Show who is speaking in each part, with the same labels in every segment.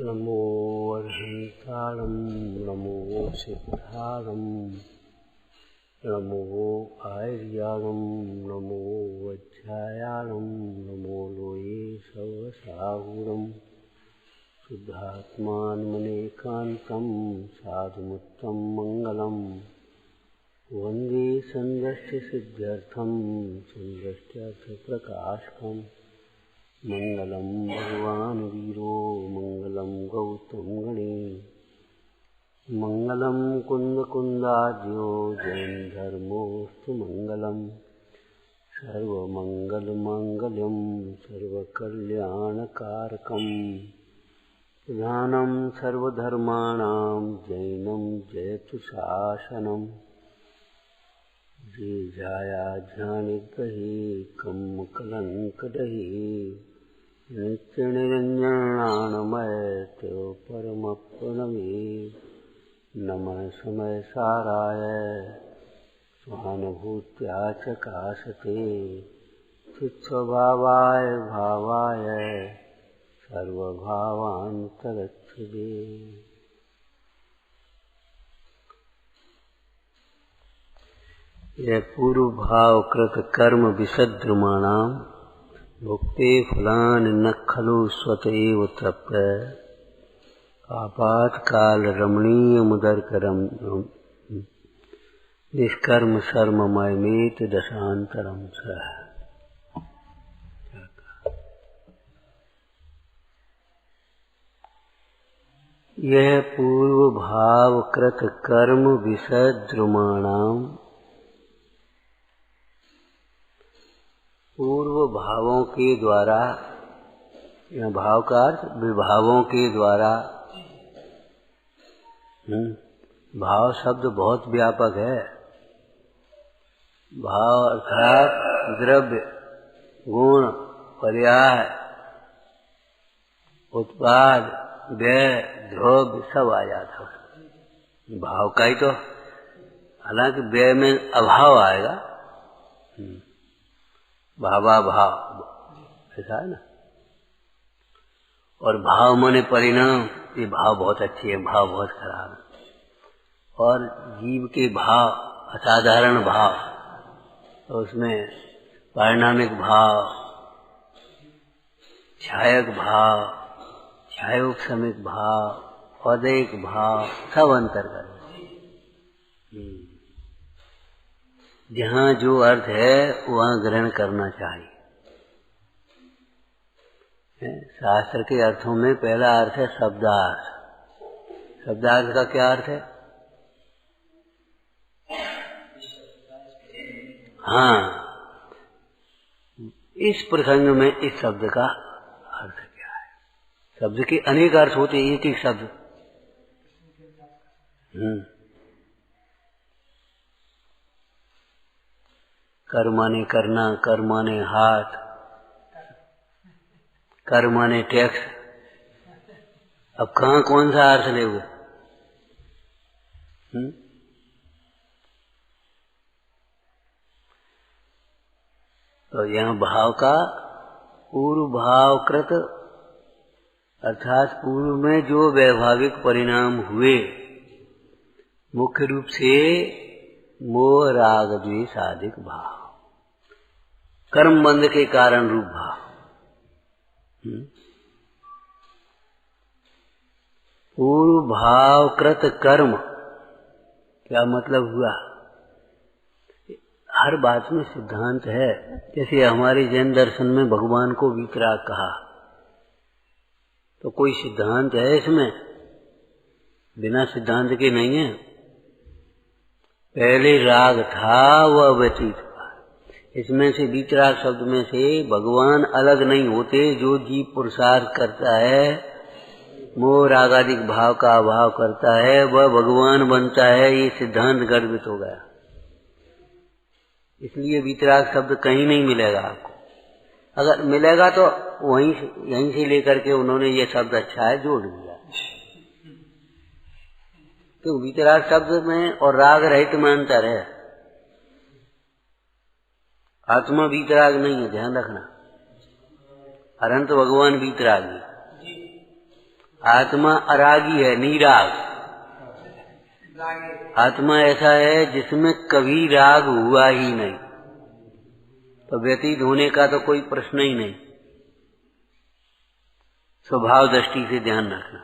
Speaker 1: नमो अर्हन्तारं नमो सिद्धारं नमो आर्याणं नमो वज्रायाणं नमो लोये सर्वसाहुरं शुद्धात्मानमनेकान्तं साधुमुत्तं मङ्गलं वन्दे सन्द्रष्टसिद्ध्यर्थं सन्द्रष्ट्यर्थप्रकाशकम् मंगलम भगवान वीरो मंगलम गौतम गणे मंगलम कुंद कुंदाज्यो जैन धर्मोस्तु मंगलम सर्वमंगल मांगल्यम सर्वकल्याणकारकम प्रधानम सर्वधर्माणां जैनम जयतु शासनम जे जाया ध्यानिग्रहे कम कलंकदहे नित्य निरंजनानमय त्यो परम प्रणवे नमः समय साराय स्वानुभूत्या चकाशते चित्स्वभावाय भावाय सर्वभावान्तरच्छिदे। यह पूर्व भाव कृत कर्म विसद्रुमाणाम भुक्ते फलानि न खलु स्वत एव तप्त आपातकाल रमणीय मुदरकरम निष्कर्म शर्ममयमेत दशांतरम सह। यह पूर्व भाव कृत कर्म विसद्रुमाणाम पूर्व भावों के द्वारा, यह भाव का अर्थ विभावों के द्वारा। भाव शब्द बहुत व्यापक है। भाव अर्थात द्रव्य, गुण, पर्याय, उत्पाद, व्यय, द्रव्य सब आ जाता है भाव का ही। तो हालांकि व्यय में अभाव आएगा, भावा भाव ऐसा है ना। और भाव माने परिणाम, ये भाव बहुत अच्छी है, भाव बहुत खराब है। और जीव के भाव असाधारण भाव, तो उसमें परिणामिक भाव, छायक भाव, छायोपशमिक भाव, औदैहिक भाव सब अंतर्गत। जहाँ जो अर्थ है वहाँ ग्रहण करना चाहिए। शास्त्र के अर्थों में पहला अर्थ है शब्दार्थ। शब्दार्थ का क्या अर्थ है? हाँ, इस प्रसंग में इस शब्द का अर्थ क्या है? शब्द के अनेक अर्थ होते, एक एक शब्द। कर माने करना, कर माने हाथ, कर माने टैक्स। अब कहाँ कौन सा अर्थ लेंगे? तो यहाँ भाव का पूर्व भाव कृत अर्थात पूर्व में जो वैभाविक परिणाम हुए, मुख्य रूप से मोह राग द्वेष आदिक भाव, कर्म बंध के कारण रूप भाव। पूर्व भाव कृत कर्म क्या मतलब हुआ? हर बात में सिद्धांत है। जैसे हमारे जैन दर्शन में भगवान को वीतराग कहा, तो कोई सिद्धांत है इसमें? बिना सिद्धांत के नहीं है। पहले राग था वह व्यतीत हुआ। इसमें से वीतराग शब्द में से भगवान अलग नहीं होते। जो जीव पुरुषार्थ करता है, मोह रागादिक भाव का अभाव करता है, वह भगवान बनता है। ये सिद्धांत गर्भित हो गया। इसलिए वीतराग शब्द कहीं नहीं मिलेगा आपको। अगर मिलेगा तो यहीं से लेकर के उन्होंने ये शब्द अच्छा है जोड़ दिया। तो वीतराग शब्द में और राग रहित में अंतर है। आत्मा वीतराग नहीं है, ध्यान रखना। अनंत भगवान वीतरागी। आत्मा अरागी है, नीराग। आत्मा ऐसा है जिसमें कभी राग हुआ ही नहीं, तो व्यतीत होने का तो कोई प्रश्न ही नहीं। स्वभाव दृष्टि से ध्यान रखना।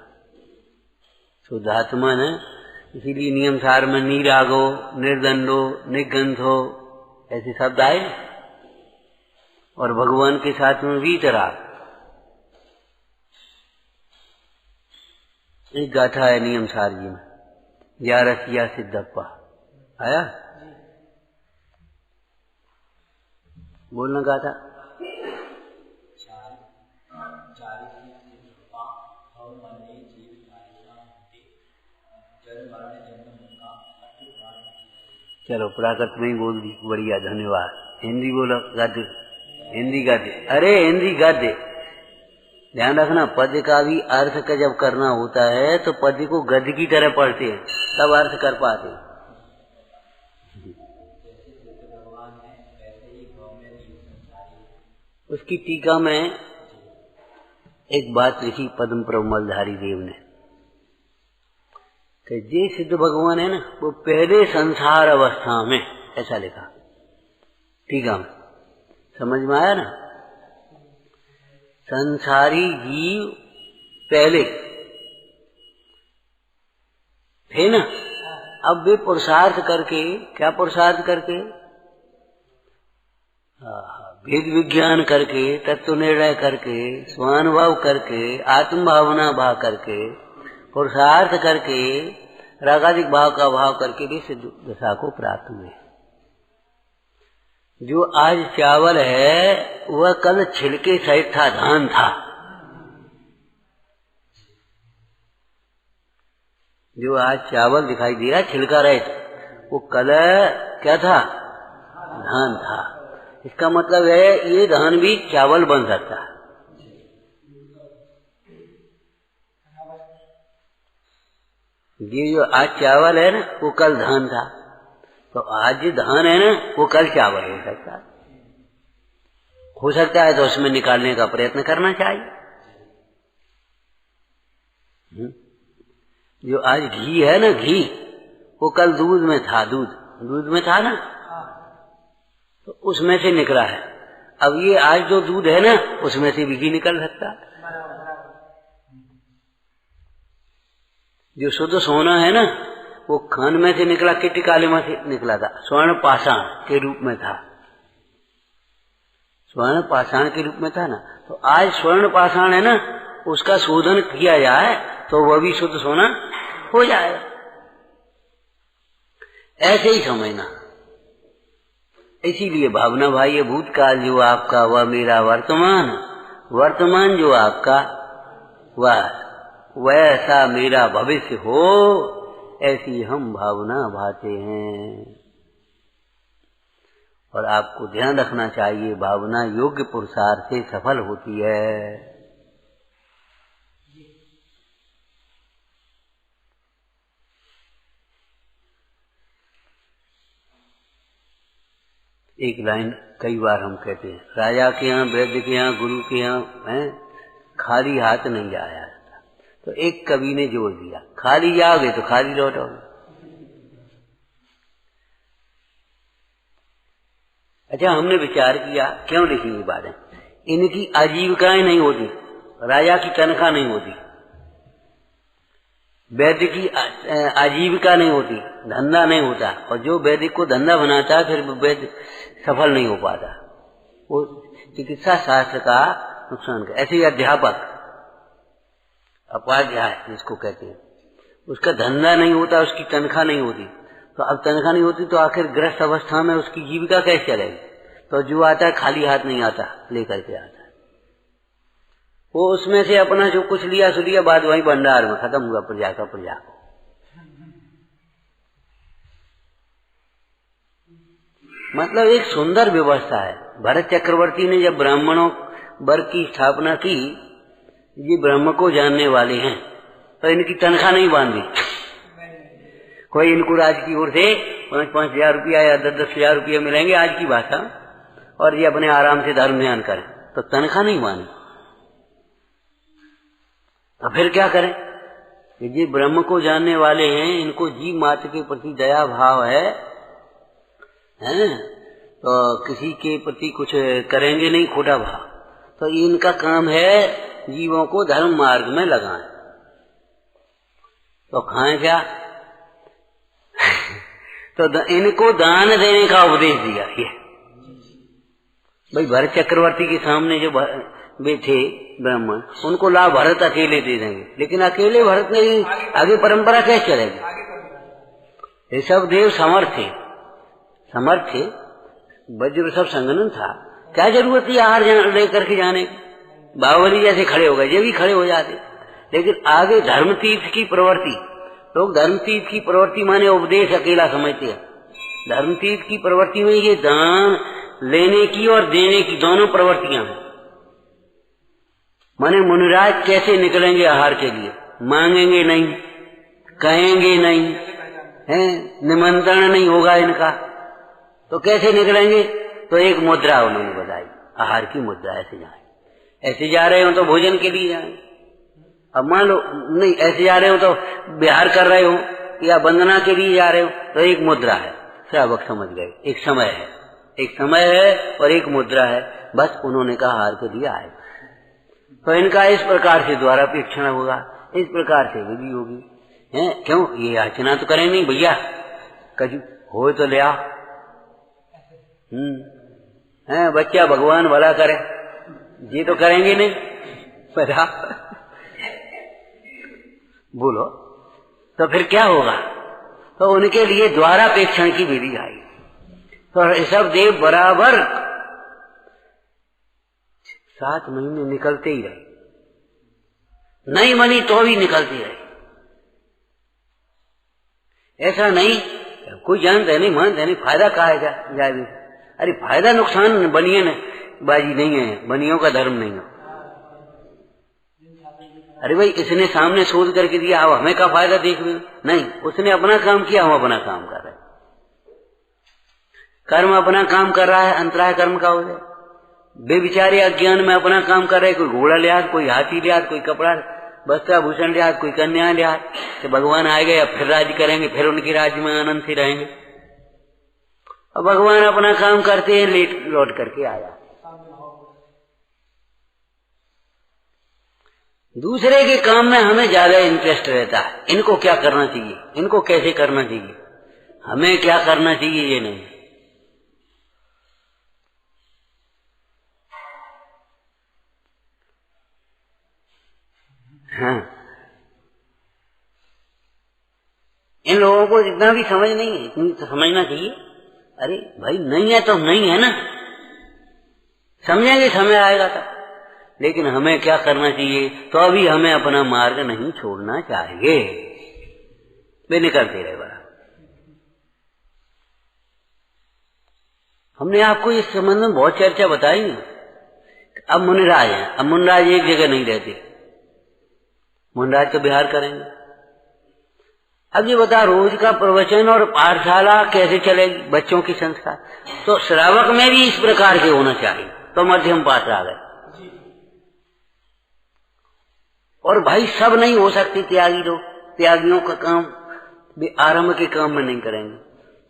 Speaker 1: शुद्धात्मा ने इसीलिए नियम सार में नीरागो, निर्दंडो, निगंधो ऐसे शब्द आए, और भगवान के साथ में वीतराग। एक गाथा है नियम सार जी में, या रसिया सिद्धप्पा आया, बोलना गाथा। चलो प्राकृत में ही बोल दी, बढ़िया, धन्यवाद। हिंदी बोलो, गाते, हिंदी गाते, अरे हिंदी गाते। ध्यान रखना, पद्य का भी अर्थ का जब करना होता है तो पद्य को गद्य की तरह पढ़ते हैं, तब अर्थ कर पाते हैं। उसकी टीका में एक बात लिखी पद्म प्रभु मलधारी देव ने, कि जे सिद्ध भगवान है ना, वो पहले संसार अवस्था में, ऐसा लिखा टीका में। समझ में आया ना? संसारी जीव पहले थे ना, अब वे पुरुषार्थ करके, क्या पुरुषार्थ करके, भेद विज्ञान करके, तत्व निर्णय करके, स्वानुभव करके, आत्म भावना भाव करके, पुरुषार्थ करके, रागादिक भाव का भाव करके भी सिद्ध दशा को प्राप्त हुए। जो आज चावल है वह कल छिलके सहित था, धान था। जो आज चावल दिखाई दे रहा छिलका रहित, वो कल क्या था, धान था। इसका मतलब है ये धान भी चावल बन सकता है। ये जो आज चावल है ना, वो कल धान था, तो आज जो धान है ना, वो कल चावल हो सकता है। हो सकता है तो उसमें निकालने का प्रयत्न करना चाहिए। जो आज घी है ना, घी, वो कल दूध में था, दूध में था ना, तो उसमें से निकला है। अब ये आज जो दूध है ना, उसमें से भी घी निकल सकता है। जो शुद्ध सोना है ना, वो खान में से निकला, किटी कालिमा से निकला था, स्वर्ण पाषाण के रूप में था, स्वर्ण पाषाण के रूप में था ना। तो आज स्वर्ण पाषाण है ना, उसका शोधन किया जाए तो वह भी शुद्ध सोना हो जाएगा। ऐसे ही समझना। इसीलिए भावना भाई, ये भूतकाल जो आपका वह मेरा वर्तमान, वर्तमान जो आपका वह वैसा मेरा भविष्य हो, ऐसी हम भावना भाते हैं। और आपको ध्यान रखना चाहिए, भावना योग्य पुरुषार्थ से सफल होती है। एक लाइन कई बार हम कहते हैं, राजा के यहाँ, वैद्य के यहाँ, गुरु के यहाँ खाली हाथ नहीं जाया। तो एक कवि ने जोड़ दिया, खाली जाओगे तो खाली लौटोगे। अच्छा, हमने विचार किया क्यों लिखी ये बातें। इनकी आजीविकाएं नहीं होती, राजा की तनख्वाह नहीं होती, वैद्य की आजीविका नहीं होती, धंधा नहीं होता, और जो वैद्य को धंधा बनाता है फिर वैद्य सफल नहीं हो पाता। वो चिकित्सा शास्त्र का नुकसान कर। ऐसे ही अध्यापक, उपाध्याय जिसको कहते हैं, उसका धंधा नहीं होता, उसकी तनख्वाह नहीं होती। तो अब तनख्वाह नहीं होती तो आखिर गृहस्थ अवस्था में उसकी जीविका कैसे चलेगी। तो जो आता है खाली हाथ नहीं आता, लेकर के आता है। वो उसमें से अपना जो कुछ लिया सो लिया, बाद वही भंडार में खत्म हुआ प्रजा का, प्रजा को। मतलब एक सुंदर व्यवस्था है। भरत चक्रवर्ती ने जब ब्राह्मणों वर्ग की स्थापना की, ये ब्रह्म को जानने वाले हैं, तो इनकी तनख्वाह नहीं बांधी। कोई इनको राज की ओर से 5-5 हजार रुपया या 10-10 हजार रुपया मिलेंगे आज की भाषा, और ये अपने आराम से धर्म ध्यान करें, तो तनख्वाह नहीं बांधी। तो फिर क्या करें? ये ब्रह्म को जानने वाले हैं, इनको जीव मात्र के प्रति दया भाव है, तो किसी के प्रति कुछ करेंगे नहीं खोटा भाव। तो इनका काम है जीवों को धर्म मार्ग में लगाएं। तो खाएं क्या? तो इनको दान देने का उपदेश दिया। ये भाई भरत चक्रवर्ती के सामने जो वे थे ब्राह्मण, उनको लाभ भरत अकेले दे देंगे, लेकिन अकेले भरत नहीं, आगे परंपरा कैसे चलेगी? ऋषभ देव समर्थ थे, वज्र सब संगठन था, क्या जरूरत थी आहार लेकर के जाने? बाहुबली जैसे खड़े हो गए, ये भी खड़े हो जाते। लेकिन आगे धर्म तीर्थ की प्रवृत्ति, लोग धर्म तीर्थ की प्रवृत्ति माने उपदेश अकेला समझते हैं। धर्म तीर्थ की प्रवृत्ति में ये दान लेने की और देने की दोनों प्रवृत्तियां हैं। माने मुनिराज कैसे निकलेंगे आहार के लिए? मांगेंगे नहीं, कहेंगे नहीं, निमंत्रण नहीं होगा इनका, तो कैसे निकलेंगे? तो एक मुद्रा उन्होंने बताई, आहार की मुद्रा। ऐसे जा रहे हो तो भोजन के लिए जाए, अब मान लो नहीं ऐसे जा रहे हो तो विहार कर रहे हो या वंदना के लिए जा रहे हो, तो एक मुद्रा है। श्रावक समझ गए, एक समय है और एक मुद्रा है, बस उन्होंने कहा आहार के लिए आए। तो इनका इस प्रकार से द्वारापेक्षण होगा, इस प्रकार से विधि होगी। क्यों? ये याचना तो करें नहीं भैया, कजू हो तो ले आ। बच्चा भगवान भला करे, ये तो करेंगे नहीं। पता बोलो, तो फिर क्या होगा? तो उनके लिए द्वारापेक्षण की विधि आई। तो ऋषभ देव बराबर 7 महीने निकलते ही रहे, नहीं मनी तो भी निकलते रहे। ऐसा नहीं कोई जानते नहीं, मानते नहीं, फायदा कहा जाए भी। अरे फायदा नुकसान बनिए न बाजी नहीं है, बनियों का धर्म नहीं है। अरे भाई इसने सामने सोच करके दिया, अब हमें क्या फायदा देख नहीं, उसने अपना काम किया, हम अपना काम कर रहे हैं। कर्म अपना काम कर रहा है, अंतराय कर्म का हो जाए। बेविचारे अज्ञान में अपना काम कर रहे, कोई घोड़ा लिया, कोई हाथी लिया, कोई कपड़ा वस्त्राभूषण लिया, कोई कन्या लिया, तो भगवान आएंगे अब फिर राज्य करेंगे, फिर उनके राज्य में आनंद से रहेंगे। अब भगवान अपना काम करते हैं, लेट लौट करके आया। दूसरे के काम में हमें ज्यादा इंटरेस्ट रहता है, इनको क्या करना चाहिए, इनको कैसे करना चाहिए, हमें क्या करना चाहिए ये नहीं। हाँ, इन लोगों को इतना भी समझ नहीं है, इतनी तो समझना चाहिए। अरे भाई नहीं है तो नहीं है ना, समझेंगे समय आएगा तो। लेकिन हमें क्या करना चाहिए? तो अभी हमें अपना मार्ग नहीं छोड़ना चाहिए, वे निकलते रहे बड़ा। हमने आपको इस संबंध में बहुत चर्चा बताई ना। अब मुनिराज हैं, अब मुनिराज एक जगह नहीं रहते, मुनिराज तो बिहार करेंगे। अब ये बता, रोज का प्रवचन और पाठशाला कैसे चलेगी, बच्चों की संस्कार? तो श्रावक में भी इस प्रकार के होना चाहिए, तो मध्यम पाठ आ गए। और भाई सब नहीं हो सकते त्यागी लोग, त्यागियों का काम भी आरंभ के काम में नहीं करेंगे,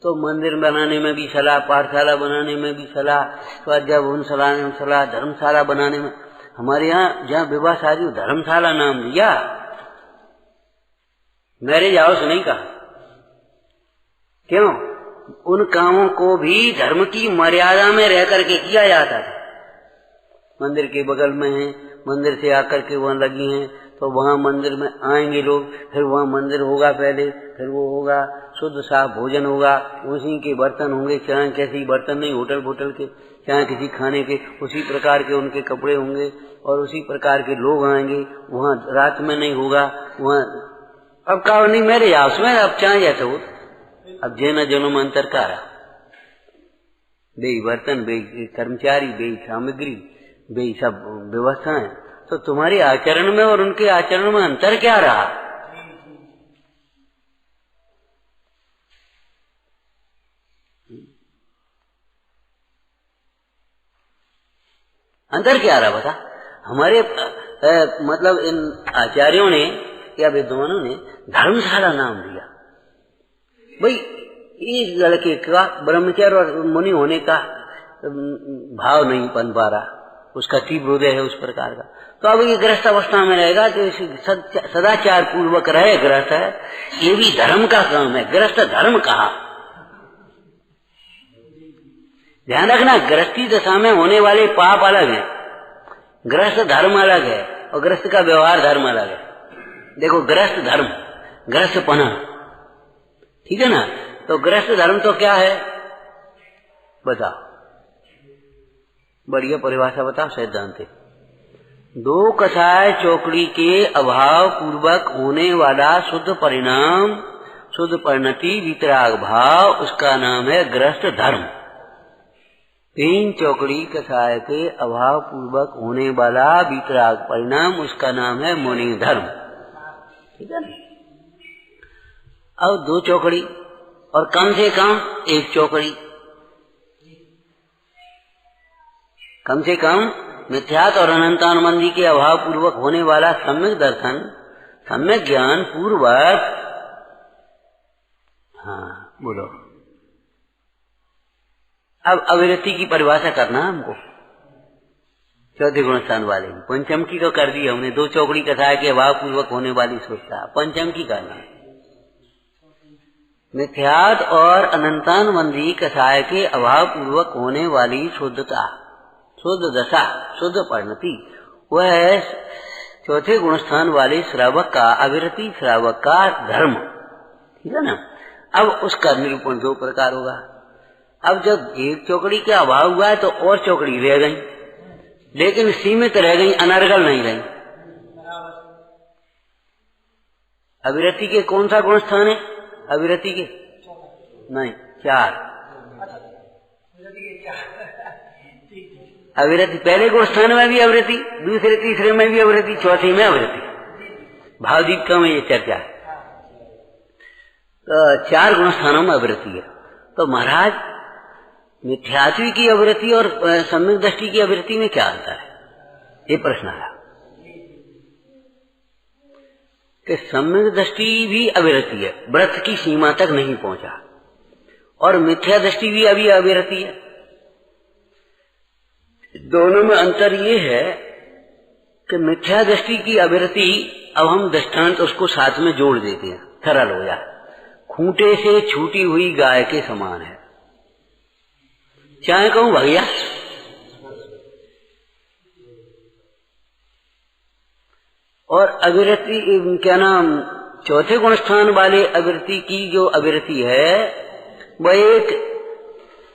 Speaker 1: तो मंदिर बनाने में भी सलाह, पाठशाला बनाने में भी सलाह, स्वाध्याय भवन सलाह, धर्मशाला बनाने में। हमारे यहाँ जहाँ विवाह शादी धर्मशाला नाम दिया, मैरिज हाउस नहीं कहा। क्यों? उन कामों को भी धर्म की मर्यादा में रह करके किया जाता था। मंदिर के बगल में है, मंदिर से आकर के वहां लगी हैं, तो वहां मंदिर में आएंगे लोग, फिर वहां मंदिर होगा पहले, फिर वो होगा, शुद्ध साफ भोजन होगा, उसी के बर्तन होंगे, चाहे कैसी बर्तन नहीं होटल वोटल के, चाहे किसी खाने के, उसी प्रकार के उनके कपड़े होंगे और उसी प्रकार के लोग आएंगे। वहां रात में नहीं होगा, वहां अब कहा नहीं मेरे हाउस में, अब चाहे जैसे हो, अब जेना जनों में अंतर का रहा, बे बर्तन, बे कर्मचारी, बे सामग्री, बे सब व्यवस्थाएं, तो तुम्हारे आचरण में और उनके आचरण में अंतर क्या रहा? अंतर क्या रहा बता? हमारे मतलब इन आचार्यों ने या विद्वानों ने धर्मशाला नाम दिया। भाई इस लड़के का ब्रह्मचर्य और मुनि होने का भाव नहीं बन पा रहा, उसका तीव्र हृदय है उस प्रकार का, तो अब ये गृहस्थ अवस्था में रहेगा तो सदाचार पूर्वक रहे गृहस्थ है, ये भी धर्म का काम है। गृहस्थ धर्म कहा, ध्यान रखना, गृहस्थी दशा में होने वाले पाप अलग है, गृहस्थ धर्म अलग है और गृहस्थ का व्यवहार धर्म अलग है। देखो गृहस्थ धर्म, गृहस्थ पना, ठीक है ना, तो गृहस्थ धर्म तो क्या है बताओ, बढ़िया परिभाषा बताओ सिद्धांत। दो कसाय चौकड़ी के अभाव पूर्वक होने वाला शुद्ध परिणाम, शुद्ध परिणति, वितराग भाव, उसका नाम है गृहस्थ धर्म। तीन चौकड़ी कसाय के अभाव पूर्वक होने वाला वितराग परिणाम, उसका नाम है मुनि धर्म, ठीक है ना। अब दो चौकड़ी और कम से कम एक चौकड़ी, कम से कम मिथ्यात और अनंतानुबंधी के अभाव पूर्वक होने वाला सम्यक दर्शन, सम्यक ज्ञान पूर्वक, हाँ बोलो, अब अविरति की परिभाषा करना हमको, चौथे गुण स्थान वाले की। पंचम की तो कर दी हमने, दो चौकड़ी कसाय के अभाव पूर्वक होने वाली शुद्धता, पंचम की करना मिथ्यात और अनंतानुबंधी कसाय के अभाव पूर्वक होने वाली शुद्धता, शुद्ध दशा, शुद्ध परिणति, वह चौथे गुणस्थान वाले श्रावक का, अविरति श्रावक का धर्म, ठीक है ना। अब उसका निरूपण दो प्रकार होगा। अब जब एक चौकड़ी का अभाव हुआ है तो और चौकड़ी रह गई, लेकिन सीमित रह गई, अनर्गल नहीं रही। अविरति के कौन सा गुणस्थान है? अविरति के नहीं, चार। अविरति पहले गुणस्थान में भी अविरति, दूसरे तीसरे में भी अविरति, चौथे में अविरति। भावदीपिका में ये चर्चा है। तो चार गुणस्थानों में अविरति है। तो महाराज मिथ्यात्वी की अविरति और सम्यक दृष्टि की अविरति में क्या अंतर है, ये प्रश्न आया कि सम्यक दृष्टि भी अविरति है, व्रत की सीमा तक नहीं पहुंचा, और मिथ्या दृष्टि भी अभी अविरति है। दोनों में अंतर ये है कि मिथ्या दृष्टि की अविरति, अब हम दृष्टांत उसको साथ में जोड़ देते हैं, सरल हो जाए। खूंटे से छूटी हुई गाय के समान है, चाहे कहूं भैया। और अविरति क्या नाम, चौथे गुणस्थान वाले अविरति की जो अविरति है वह एक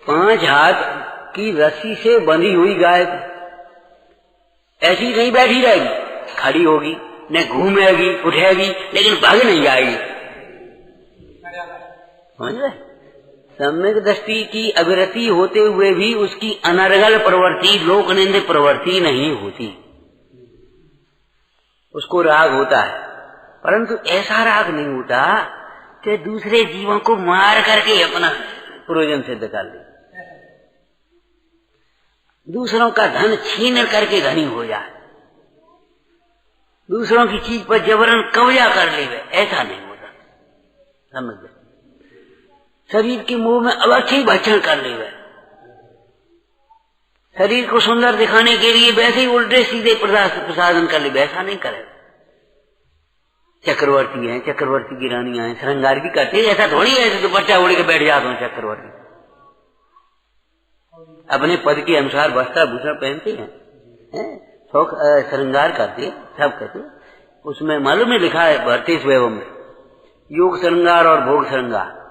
Speaker 1: 5 हाथ की रस्सी से बंधी हुई गाय ऐसी नहीं बैठी रहेगी, खड़ी होगी, न घूमेगी उठेगी, लेकिन भाग नहीं जाएगी। समझ रहे? सम्यक दृष्टि की अविरति होते हुए भी उसकी अनर्गल प्रवृत्ति, लोकनिंद प्रवृत्ति नहीं होती। उसको राग होता है, परंतु ऐसा राग नहीं होता कि दूसरे जीवों को मार करके अपना प्रयोजन सिद्ध कर ले, दूसरों का धन छीन करके धनी हो जाए, दूसरों की चीज पर जबरन कब्जा कर ले, ऐसा नहीं होता। समझ गए? शरीर के मुंह में अवश्य भक्षण कर ले, शरीर को सुंदर दिखाने के लिए वैसे ही उल्टे सीधे प्रसादन कर ले, वैसा नहीं करे। चक्रवर्ती हैं, चक्रवर्ती की रानियां हैं, श्रृंगार भी करते हैं, ऐसा थोड़ी है दुपट्टा उड़ के बैठ जाते हैं चक्रवर्ती। अपने पद के अनुसार वस्त्र भूषण पहनते हैं, श्रृंगार करते हैं, सब कहते हैं। उसमें मालूम है लिखा है भारतीय वैभव में, योग श्रृंगार और भोग श्रृंगार।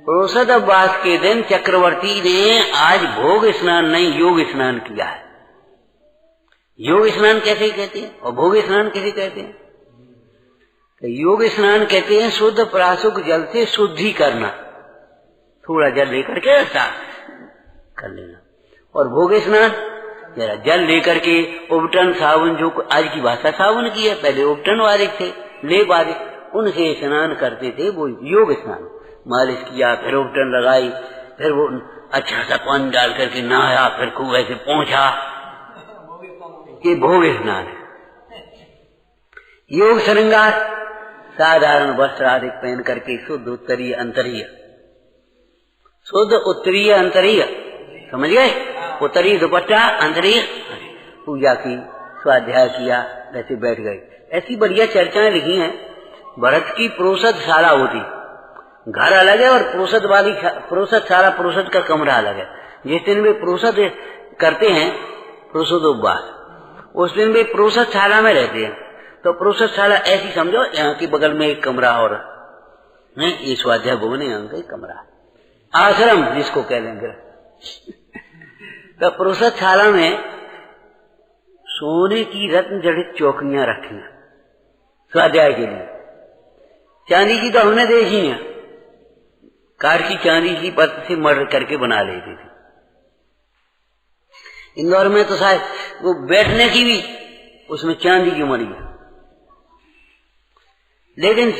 Speaker 1: रोषद उपवास के दिन चक्रवर्ती ने आज भोग स्नान नहीं, योग स्नान किया है। योग स्नान कैसे कहते हैं और भोग स्नान कैसे कहते हैं? तो योग स्नान कहते हैं शुद्ध प्राशुक जल से शुद्धि करना, थोड़ा जल लेकर के साफ कर लेना। और भोग स्नान जरा जल लेकर के उबटन साबुन, जो आज की भाषा साबुन की है, पहले उबटन वाले थे, लेप वाले, उनसे स्नान करते थे, वो योग स्नान। मालिश किया, फिर उबटन लगाई, फिर वो अच्छा सा पानी डाल करके नहाया, फिर खूब ऐसे पहुंचा, ये भोग स्नान है। योग श्रृंगार साधारण वस्त्र आदि पहन करके शुद्ध उत्तरीय अंतरीय, शुद्ध उत्तरीय अंतरीय, समझ गए? उत्तरीय दुपट्टा, अंतरीय पूजा की, स्वाध्याय किया, वैसे बैठ गए। ऐसी बढ़िया चर्चाएं लिखी हैं। भरत की प्रोषदशाला होती, घर अलग है और प्रोषदशाला, प्रोषद का कमरा अलग है। जिस दिन वे प्रोषद करते हैं, प्रोषदोपवास, उस दिन वे प्रोषदशाला में रहते हैं। तो प्रोषदशाला ऐसी समझो, यहाँ की बगल में एक कमरा और नहीं, ये स्वाध्याय भवन है, यहाँ का एक कमरा, आश्रम जिसको कह लेंगे। तो प्रोषदशाला में सोने की रत्न जड़ित चौकियां रखी हैं स्वाध्याय के लिए। चांदी की तो हमने देखी है, काठ की चांदी की पत्त से मर्डर करके बना लेती थी। इंदौर में तो शायद वो बैठने की भी उसमें चांदी की मड़ी है, लेकिन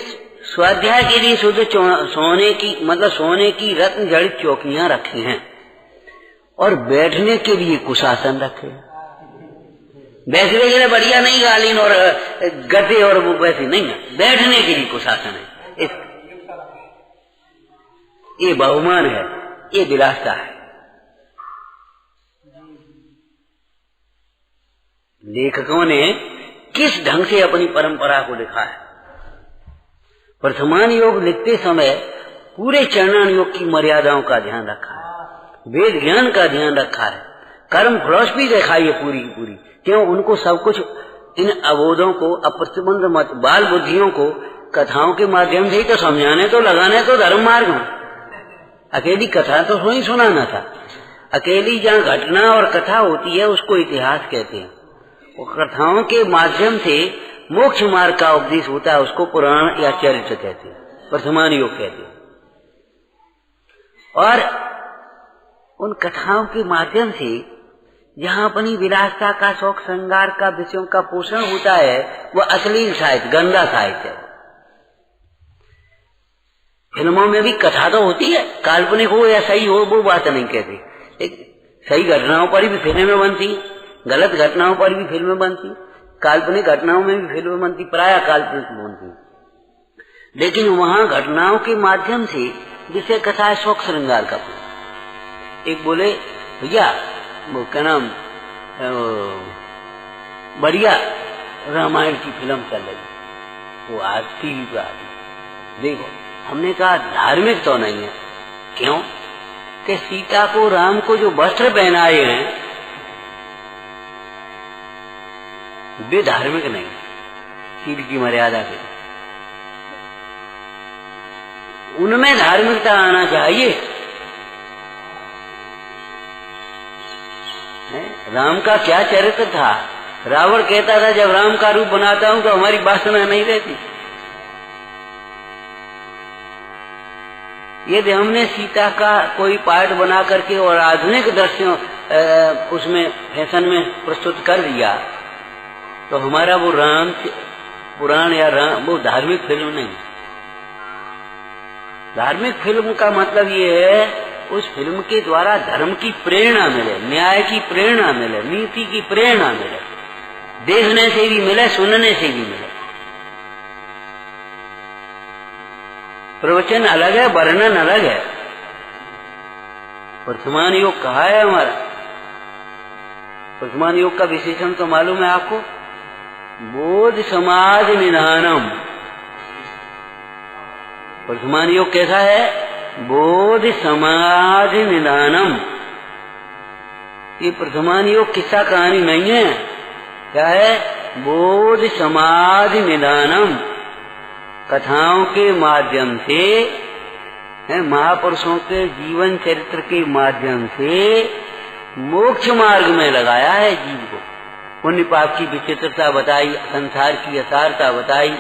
Speaker 1: स्वाध्याय के लिए शुद्ध सोने की, मतलब सोने की रत्न जड़ित चौकियां रखी हैं और बैठने के लिए कुशासन रखे। बैठने के लिए बढ़िया नहीं कालीन और गद्दे और वो वैसे नहीं है, बैठने के लिए कुशासन है। ये बहुमान है, ये विलासता है। लेखकों ने किस ढंग से अपनी परंपरा को लिखा है। वर्तमान योग लिखते समय पूरे चरणान योग की मर्यादाओं का ध्यान रखा है, वेद ज्ञान का ध्यान रखा है, कर्म फिलॉसफी दिखाई है पूरी की पूरी। क्यों? उनको सब कुछ, इन अबोधों को, अप्रतिबंध मत बाल बुद्धियों को कथाओं के माध्यम से ही तो समझाने, तो लगाने तो धर्म मार्ग में। अकेली कथा तो ही सुनाना था। अकेली जहाँ घटना और कथा होती है उसको इतिहास कहते हैं। वो कथाओं के माध्यम से मोक्ष मार्ग का उपदेश होता है, उसको पुराण या चरित्र कहते हैं, वर्तमान योग कहते हैं। और उन कथाओं के माध्यम से जहाँ अपनी विलासता का, शौक श्रृंगार का, विषयों का पोषण होता है, वह अश्लील साहित्य, गंदा साहित्य है। फिल्मों में भी कथा तो होती है, काल्पनिक हो या सही हो वो बात नहीं कहते। सही घटनाओं पर भी फिल्में बनती, गलत घटनाओं पर भी फिल्में बनती, काल्पनिक घटनाओं में भी फिल्में बनती, प्राय काल्पनिक बनती। लेकिन वहां घटनाओं के माध्यम से जिसे कथा है शौक श्रृंगार का। एक बोले भैया वो क्या नाम, बढ़िया रामायण की फिल्म चल रही, वो आज टीवी पे आ गई, देखो। हमने कहा धार्मिक तो नहीं है। क्यों? कि सीता को, राम को जो वस्त्र पहनाए हैं वे धार्मिक नहीं, शील की मर्यादा के। उनमें धार्मिकता आना चाहिए। राम का क्या चरित्र था? रावण कहता था जब राम का रूप बनाता हूं तो हमारी वासना नहीं रहती। यदि हमने सीता का कोई पार्ट बना करके और आधुनिक दृश्यों उसमें फैशन में प्रस्तुत कर दिया तो हमारा वो राम पुराण या राम वो धार्मिक फिल्म नहीं। धार्मिक फिल्म का मतलब ये है उस फिल्म के द्वारा धर्म की प्रेरणा मिले, न्याय की प्रेरणा मिले, नीति की प्रेरणा मिले, देखने से भी मिले, सुनने से भी मिले। प्रवचन अलग है, वर्णन अलग है। वर्तमान योग कहा है हमारा। वर्तमान योग का विशेषण तो मालूम है आपको, बोध समाज निधानम। वर्तमान योग कैसा है? बोध समाज निधानम। ये वर्तमान योग किस्सा कहानी नहीं है। क्या है? बोध समाज निधानम। कथाओं के माध्यम से, महापुरुषों के जीवन चरित्र के माध्यम से मोक्ष मार्ग में लगाया है जीव को। पुण्य पाप की विचित्रता बताई, संसार की असारता बताई।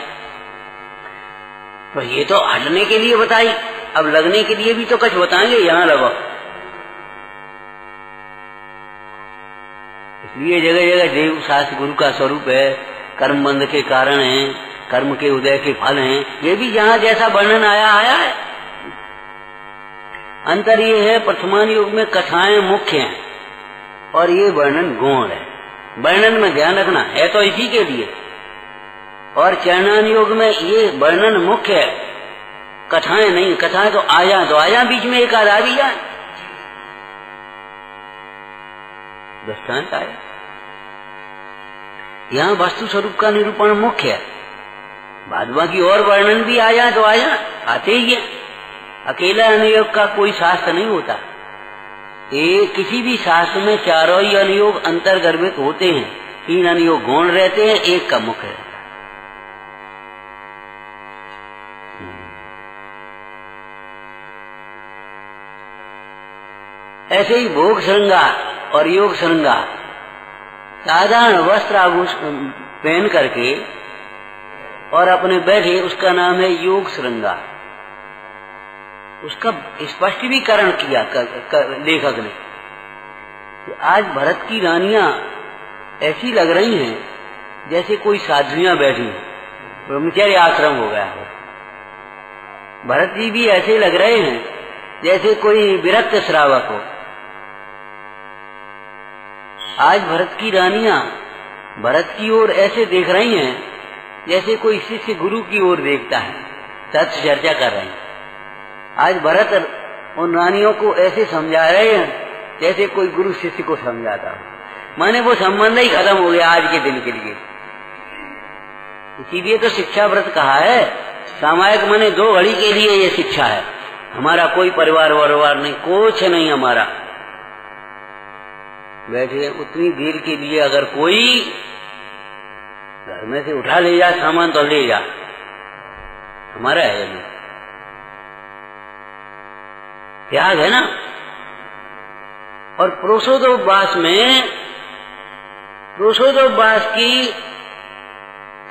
Speaker 1: तो ये तो हटने के लिए बताई, अब लगने के लिए भी तो कुछ बताएंगे, यहां लगो। इसलिए जगह जगह देव शास्त्र गुरु का स्वरूप है, कर्म बंध के कारण है, कर्म के उदय के फल हैं। ये भी जहां जैसा वर्णन आया है। अंतर ये है वर्तमान युग में कथाएं मुख्य हैं और ये वर्णन गौण है। वर्णन में ध्यान रखना है तो इसी के लिए। और चरणान योग में ये वर्णन मुख्य है, कथाएं नहीं। कथाएं तो आया बीच में एक आधा भी जाए, दृष्टांत आया। यहाँ वस्तु स्वरूप का निरूपण मुख्य है, बाद बाकी और वर्णन भी आया तो आया, आते ही है। अकेला अनुयोग का कोई शास्त्र नहीं होता। किसी भी शास्त्र में चारों ही अनुयोग अंतर्गर्भित होते हैं। 3 अनुयोग गौण रहते हैं, एक का मुख्य रहता है। ऐसे ही भोग श्रृंगार और योग श्रृंगार, साधारण वस्त्र आभूषण पहन करके और अपने बैठे, उसका नाम है योग श्रृंगार। उसका स्पष्टीकरण किया लेखक ने। तो आज भरत की रानियां ऐसी लग रही हैं जैसे कोई साध्वियां बैठी हैं, ब्रह्मचर्य आश्रम हो गया हो। भरत जी भी ऐसे लग रहे हैं जैसे कोई विरक्त श्रावक हो। आज भरत की रानियां भरत की ओर ऐसे देख रही हैं जैसे कोई शिष्य गुरु की ओर देखता है, सत्य चर्चा कर रहे हैं। आज भरत उन रानियों को ऐसे समझा रहे हैं जैसे कोई गुरु शिष्य को समझाता हो। माने वो संबंध ही खत्म हो गया आज के दिन के लिए। इसीलिए तो शिक्षा व्रत कहा है। सामायिक माने 2 घड़ी के लिए ये शिक्षा है। हमारा कोई परिवार वरवार नहीं, कुछ नहीं हमारा। बैठे उतनी देर के लिए अगर कोई घर में से उठा ले जा सामान तो ले जा, हमारा है नहीं। त्याग है ना। और प्रोषोदोपवास में, प्रोषोदोपवास की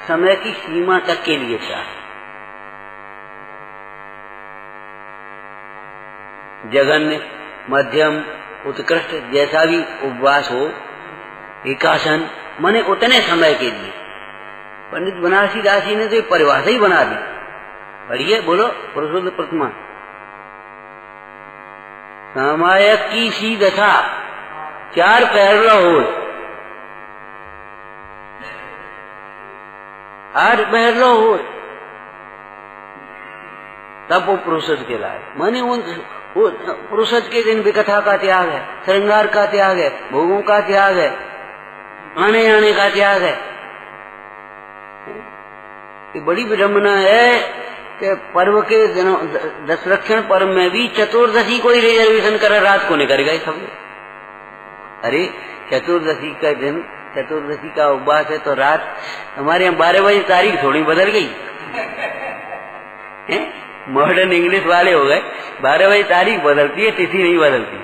Speaker 1: समय की सीमा तक के लिए क्या है? जघन्य, मध्यम, उत्कृष्ट जैसा भी उपवास हो, एकासन माने उतने समय के लिए। पंडित बनारसी दास जी ने तो परिभाषा ही बना दी। पढ़िए, बोलो। प्रोषोद प्रतिमा सामायक की सी दशा 4 पहर हो, 8 पहर हो, तब वो पुरुषज के लाए। माने उन पुरुषज के दिन विकथा का त्याग है, श्रृंगार का त्याग है, भोगों का त्याग है, आने आने का त्याग है। ये बड़ी विडंबना है कि पर्व के दिनों, दशलक्षण पर्व में भी चतुर्दशी को ही रिजर्वेशन कर, रात को नहीं करेगा सब। अरे चतुर्दशी का दिन, चतुर्दशी का उपवास है तो रात, हमारे यहाँ 12 बजे तारीख थोड़ी बदल गई है? मॉडर्न इंग्लिश वाले हो गए। 12 बजे तारीख बदलती है, तिथि नहीं बदलती।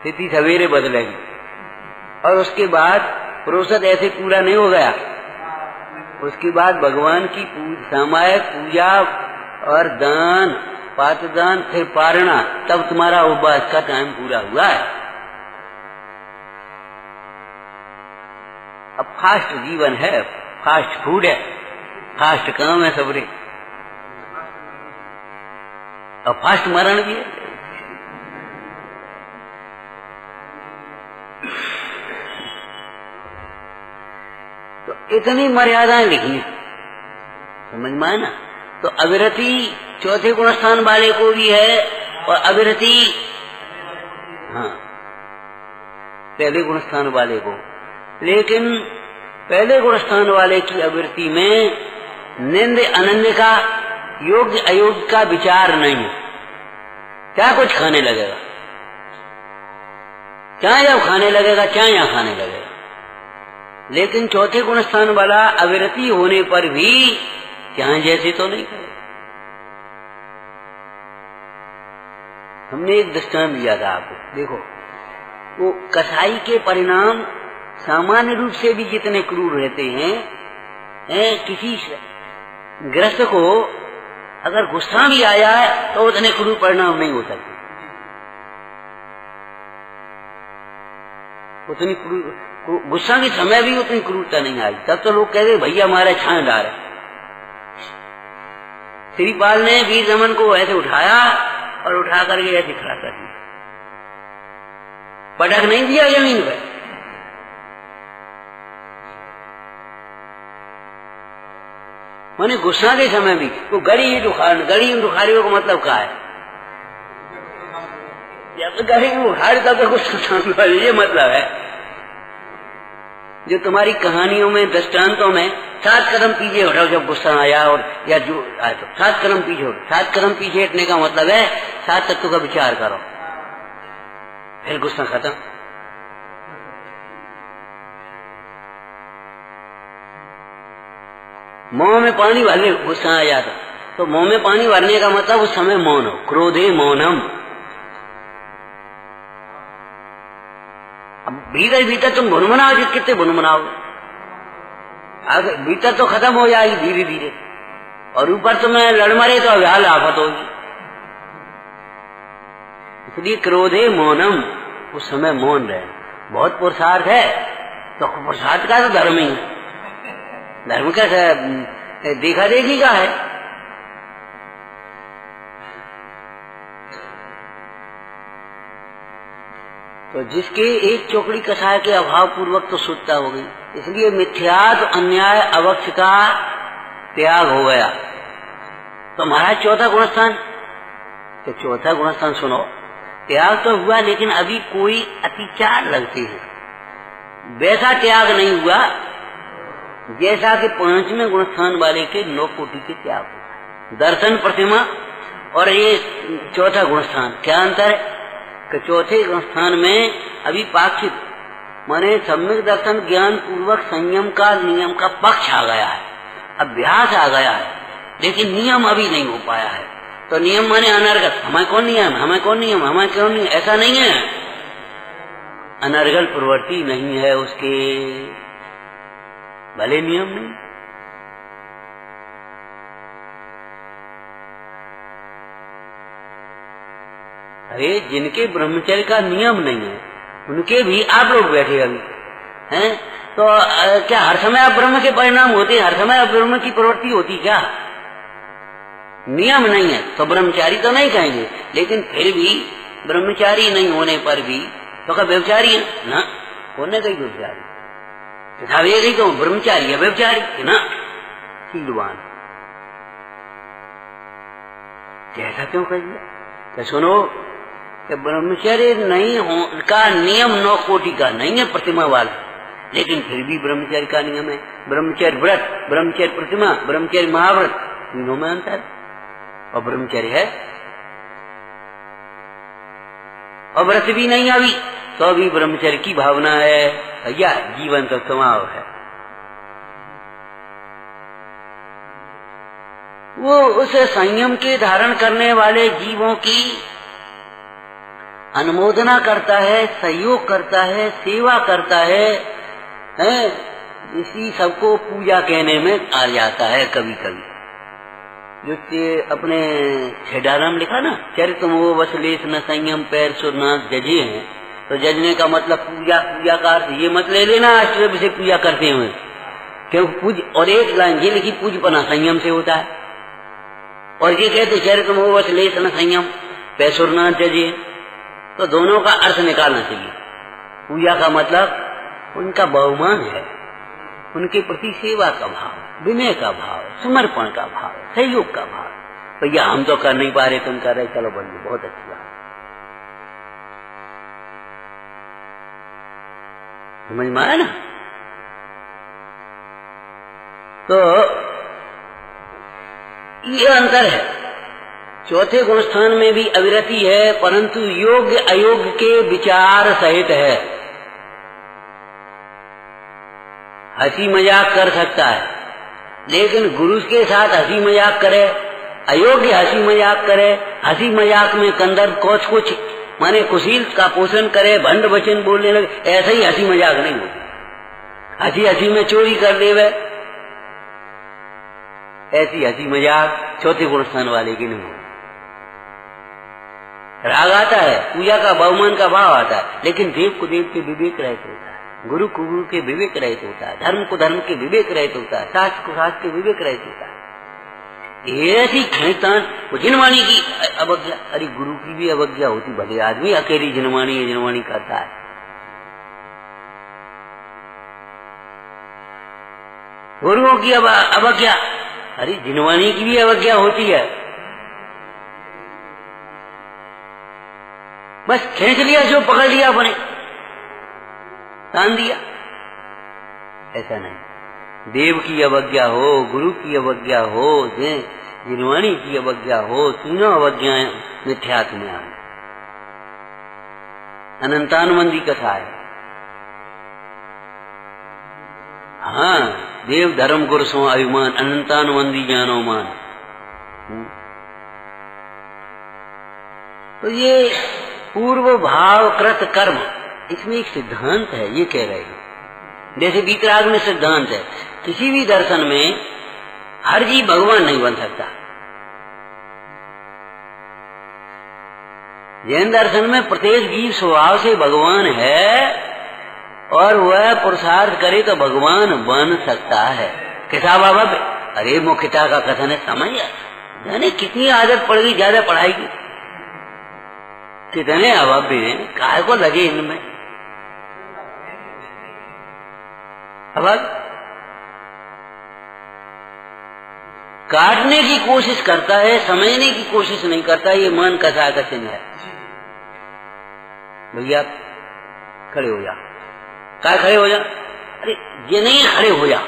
Speaker 1: तिथि सवेरे बदलेगी। और उसके बाद प्रोषद ऐसे पूरा नहीं हो गया। उसके बाद भगवान की सामायिक पूजा और दान, पात्रदान, फिर पारणा, तब तुम्हारा उपवास का टाइम पूरा हुआ है। अब फास्ट जीवन है, फास्ट फूड है, फास्ट काम है सबरे, और फास्ट मरण भी है। तो इतनी मर्यादाएं लिखी, समझ में आए ना। तो अविरति चौथे गुण स्थान वाले को भी है, और अविरति हाँ पहले गुण स्थान वाले को। लेकिन पहले गुण स्थान वाले की अविरति में निंद अनन्य का, योग्य अयोग्य का विचार नहीं है। क्या कुछ खाने लगेगा, चाहे जब खाने लगेगा, चाहे यहां खाने लगेगा। लेकिन चौथे गुण स्थान वाला अविरति होने पर भी चाहे जैसे तो नहीं करेगा। हमने एक दृष्टांत दिया था आपको, देखो वो कसाई के परिणाम सामान्य रूप से भी जितने क्रूर रहते हैं, किसी ग्रस्त को अगर गुस्सा भी आया है तो उतने क्रूर परिणाम नहीं हो सकते। उतनी गुस्सा के समय भी उतनी क्रूरता नहीं आई। तब तो लोग कहते भैया हमारे छान डाल। श्रीपाल ने वीर दमन को ऐसे उठाया और उठा करके ऐसे खड़ा कर दिया, पटक नहीं दिया जमीन पर, माने गुस्सा के समय भी वो गड़ी उखाड़ी का मतलब क्या है? जब गड़ी उखाड़ तब तो गुस्सा, ये मतलब है। जो तुम्हारी कहानियों में, दृष्टांतों में 7 कदम पीछे हटो जब गुस्सा आया, और या जो आया तो 7 कदम पीछे हटो। 7 कदम पीछे हटने का मतलब है 7 तत्वों का विचार करो, फिर गुस्सा खत्म। मुंह में पानी भरने गुस्सा आ जाता, तो मुंह में पानी भरने का मतलब उस समय मौन हो। क्रोधे मौनम। अब भीतर भीतर तुम भुनभुनाओ, जो कितने भुनभुनाओ, भीतर तो खत्म हो जाएगी धीरे धीरे, और ऊपर तुम्हें लड़ मरे तो अव्याल आफत होगी। इसलिए क्रोधे मौनम, उस समय मौन रहे। बहुत पुरुषार्थ है, तो पुरुषार्थ का तो धर्म ही है। धर्म का देखा देखी का है। तो जिसके एक चौकड़ी कसाय के अभाव पूर्वक तो शुद्धता हो गई, इसलिए मिथ्यात्व, अन्याय, अवक्ष का त्याग हो गया। तो महाराज चौथा गुणस्थान, तो चौथा गुणस्थान सुनो, त्याग तो हुआ लेकिन अभी कोई अतिचार लगते हैं, वैसा त्याग नहीं हुआ जैसा कि 5वें गुणस्थान वाले के 9 कोटि के त्याग हुआ। दर्शन, प्रतिमा और ये चौथा गुणस्थान, क्या अंतर है कि चौथे गुणस्थान में अभी पाक्षिक माने सम्यक दर्शन ज्ञान पूर्वक संयम का, नियम का पक्ष आ गया है, अभ्यास आ गया है, लेकिन नियम अभी नहीं हो पाया है। तो नियम माने अनर्गल, हमें कौन नियम, हमें कौन नियम, हमें क्यों नहीं, ऐसा नहीं है। अनर्गल प्रवृत्ति नहीं है उसके, भले नियम नहीं। अरे जिनके ब्रह्मचर्य का नियम नहीं है, उनके भी आप लोग बैठे अभी हैं, तो क्या हर समय आप ब्रह्म के परिणाम होते हैं? हर समय आप ब्रह्म की प्रवृत्ति होती क्या? नियम नहीं है तो ब्रह्मचारी तो नहीं कहेंगे, लेकिन फिर भी ब्रह्मचारी नहीं होने पर भी तो क्या व्यभिचारी है ना? होने का ही व्यभिचारी, तथा ये तो ब्रह्मचारी है व्यभिचारी है ना? शीलवान जैसा क्यों कह दिया? तो सुनो, ब्रह्मचर्य नहीं हो का नियम 9 कोटि का नहीं है प्रतिमा वाला, लेकिन फिर भी ब्रह्मचर्य का नियम है। ब्रह्मचर्य व्रत, ब्रह्मचर्य प्रतिमा, ब्रह्मचर्य महाव्रत, तीनों में अंतर। और ब्रह्मचर्य है और व्रत भी नहीं अभी, तो अभी ब्रह्मचर्य की भावना है या जीवन का स्वभाव है। वो उस संयम के धारण करने वाले जीवों की अनुमोदना करता है, सहयोग करता है, सेवा करता है, इसी सबको पूजा कहने में आ जाता है। कभी कभी जो अपने छेडाराम लिखा ना, चरितमो वसलेश न संयम पैर सुरनाथ जजे हैं, तो जजने का मतलब पूजा, पूजा का अर्थ ये मत ले लेना अष्टदेव से पूजा करते हुए, क्योंकि पूज, और एक लाइन ये लिखी पूजपना संयम से होता है, और ये कहते चरितमो वसलेश न संयम पैर सुरनाथ जजे, तो दोनों का अर्थ निकालना चाहिए। पूजा का मतलब उनका बहुमान है, उनके प्रति सेवा का भाव, विनय का भाव, समर्पण का भाव, सहयोग का भाव। भैया हम तो कर नहीं पा रहे, तुम कर रहे, चलो बढ़िया, बहुत अच्छी बात। समझ में आया ना? तो ये अंतर है। चौथे गुणस्थान में भी अविरति है, परंतु योग्य अयोग्य के विचार सहित है। हंसी मजाक कर सकता है, लेकिन गुरु के साथ हंसी मजाक करे, अयोग्य हंसी मजाक करे, हंसी मजाक में कंदर कोच कुछ माने कुशील का पोषण करे, भंड वचन बोलने लगे, ऐसा ही हंसी मजाक नहीं होती। हंसी हंसी में चोरी कर देवे, ऐसी हंसी मजाक चौथे गुणस्थान वाले की नहीं होती। राग आता है, पूजा का बहुमान का भाव आता है, लेकिन देव को देव के विवेक रहित होता है, गुरु को गुरु के विवेक रहित होता है, धर्म को धर्म के विवेक रहित होता है, शास्त्र को शास्त्र के विवेक रहित होता है। ऐसी खींचतान जिनवाणी की अवज्ञा, अरे गुरु की भी अवज्ञा होती, भले आदमी अकेली जिनवाणी करता है। गुरुओं की अवज्ञा अरे जिनवाणी की भी अवज्ञा होती है, बस खींच लिया, जो पकड़ लिया अपने तान दिया। ऐसा नहीं, देव की अवज्ञा हो, गुरु की अवज्ञा हो, जिनवाणी की अवज्ञा हो, तीनों अवज्ञाएं मिथ्यात्व में आ गई। अनंतानुबंधी कथा है। हाँ, देव धर्म गुरु सो अभिमान, अनंतानुबंधी ज्ञानो मान। तो ये पूर्व भाव कृत कर्म, इसमें एक सिद्धांत है, ये कह रहे हैं। जैसे वीतराग में सिद्धांत है, किसी भी दर्शन में हर जीव भगवान नहीं बन सकता। जैन दर्शन में प्रत्येक जीव स्वभाव से भगवान है, और वह पुरुषार्थ करे तो भगवान बन सकता है। किताब बाबा, अरे मुख्यता का कथन है, समझ जाने कितनी आदत पड़ गई ज्यादा पढ़ाई की, कितने अभाव भी हैं, काहे को लगे इनमें। अब काटने की कोशिश करता है, समझने की कोशिश नहीं करता, ये मन कथा का चिन्ह है। भैया खड़े हो जा, काय खड़े हो जा, अरे ये नहीं खड़े हो जा,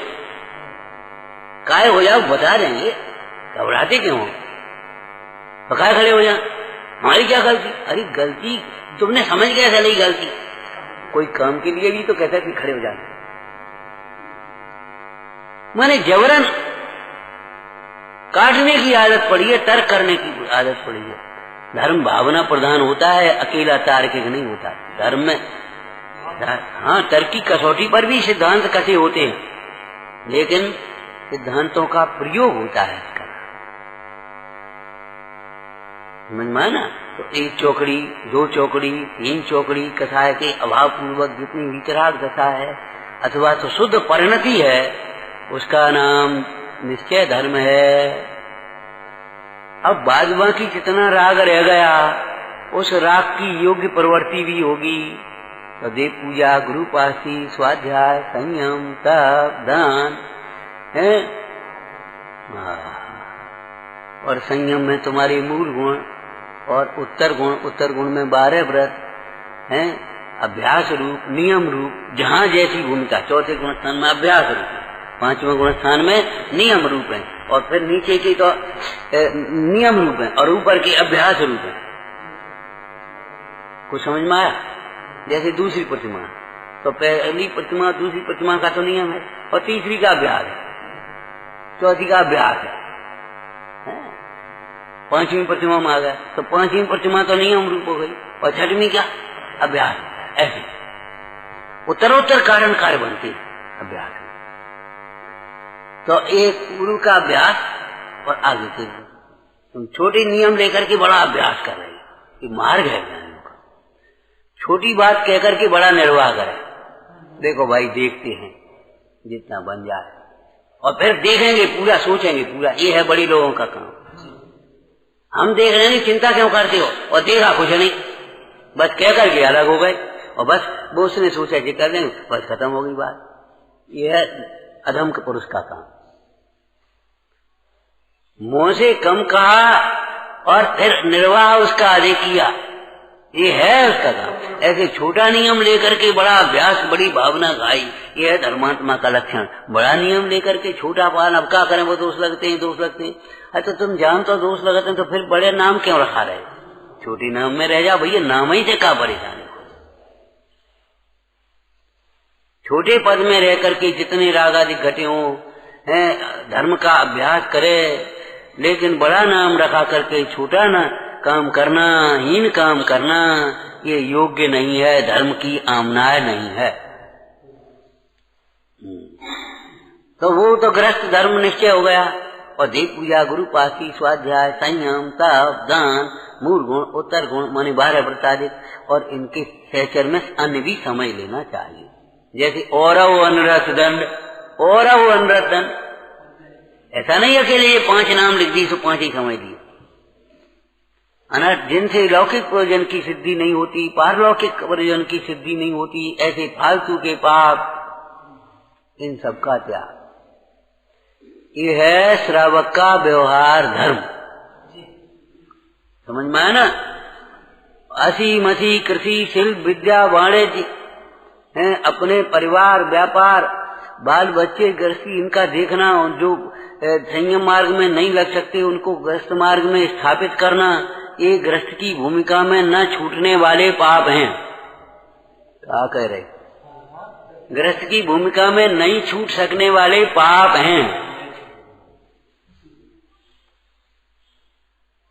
Speaker 1: काय हो जा, बता देंगे, घबराते क्यों हो, तो काय खड़े हो जा, हमारी क्या गलती, अरे गलती तुमने समझ कैसे ली गलती, कोई काम के लिए भी तो कहता है कि खड़े हो जाना, माने जबरन काटने की आदत पड़ी है, तर्क करने की आदत पड़ी है। धर्म भावना प्रधान होता है, अकेला तार्किक नहीं होता धर्म में। हाँ, तर्क की कसौटी पर भी सिद्धांत कसे होते हैं, लेकिन सिद्धांतों का प्रयोग होता है इसका, समझ में आना। तो एक चौकड़ी, दो चौकड़ी, तीन चौकड़ी कसाय के अभाव पूर्वक जितनी वितराग दशा है अथवा तो शुद्ध परिणति है, उसका नाम निश्चय धर्म है। अब बाद बाकी जितना राग रह गया, उस राग की योग्य प्रवृत्ति भी होगी। तो देव पूजा, गुरुपासी, स्वाध्याय, संयम, तप, दान है, और संयम में तुम्हारे मूल गुण और उत्तर गुण में 12 व्रत हैं, अभ्यास रूप, नियम रूप, जहाँ जैसी भूमिका। चौथे गुण स्थान में अभ्यास रूप, पांचवें गुण स्थान में नियम रूप है, और फिर नीचे की तो नियम रूप है और ऊपर की अभ्यास रूप है। कुछ समझ में आया? जैसे दूसरी प्रतिमा, तो पहली प्रतिमा दूसरी प्रतिमा का तो नियम है, और तीसरी का अभ्यास है, चौथी का अभ्यास है। पांचवी प्रतिमा में आ गया तो पांचवी प्रतिमा तो नियम रूप हो गई, और छठवीं क्या? अभ्यास। ऐसे उत्तरोत्तर कारण कार्य बनते अभ्यास। तो एक पूर्व का अभ्यास और आगे के तुम छोटे नियम लेकर के बड़ा अभ्यास कर रहे हो, ये मार्ग है ज्ञानियों का। छोटी बात कहकर के बड़ा निर्वाह करे, देखो भाई देखते हैं जितना बन जाए, और फिर देखेंगे पूरा, सोचेंगे पूरा, ये है बड़ी लोगों का काम। हम देख रहे हैं, चिंता क्यों करते हो, और देखा कुछ नहीं, बस कह करके अलग हो गए, और बस वो उसने सोचा कि कर देंगे, बस खत्म हो गई बात। ये है अधम के पुरुष का काम। मुंह से कम कहा और फिर निर्वाह उसका अधिक किया, ये है उसका काम। ऐसे छोटा नियम लेकर के बड़ा अभ्यास, बड़ी भावना गाई, ये है धर्मात्मा का लक्षण। बड़ा नियम लेकर के छोटा पालन, अब क्या करें, वो दोष लगते हैं, दोष लगते हैं। अच्छा तुम जान तो दोष लगाते हैं, तो फिर बड़े नाम क्यों रखा रहे? छोटी नाम में रह जाओ भैया, नाम ही से क्या परेशानी। छोटे पद में रह करके जितने राग आदि घटे हों, धर्म का अभ्यास करे, लेकिन बड़ा नाम रखा करके छोटा ना काम करना, हीन काम करना, ये योग्य नहीं है, धर्म की आमनाय नहीं है। तो वो तो ग्रस्त धर्म निश्चय हो गया, और देव पूजा, गुरुपासी, स्वाध्याय, संयम, तप, दान, मूल गुण, उत्तर गुण माने 12 व्रत आदि, और इनके सहचर में अन्य भी समझ लेना चाहिए। जैसे औरव अनरत दंड, औरव अनरत दंड, ऐसा नहीं अकेले ये 5 नाम लिख दी तो 5 ही समझ लिए। अनर्थ जिनसे लौकिक प्रयोजन की सिद्धि नहीं होती, पारलौकिक प्रयोजन की सिद्धि नहीं होती, ऐसे फालतू के पाप, इन सब का त्याग। ये है श्रावक का व्यवहार धर्म। समझ में आया ना? असी मसी कृषि शिल्प विद्या वाणिज्य है, अपने परिवार व्यापार बाल बच्चे गृहस्थी इनका देखना, जो संयम मार्ग में नहीं लग सकते उनको गृहस्थ मार्ग में स्थापित करना, ये गृहस्थ की भूमिका में न छूटने वाले पाप हैं। क्या कह रहे? गृहस्थ की भूमिका में नहीं छूट सकने वाले पाप हैं।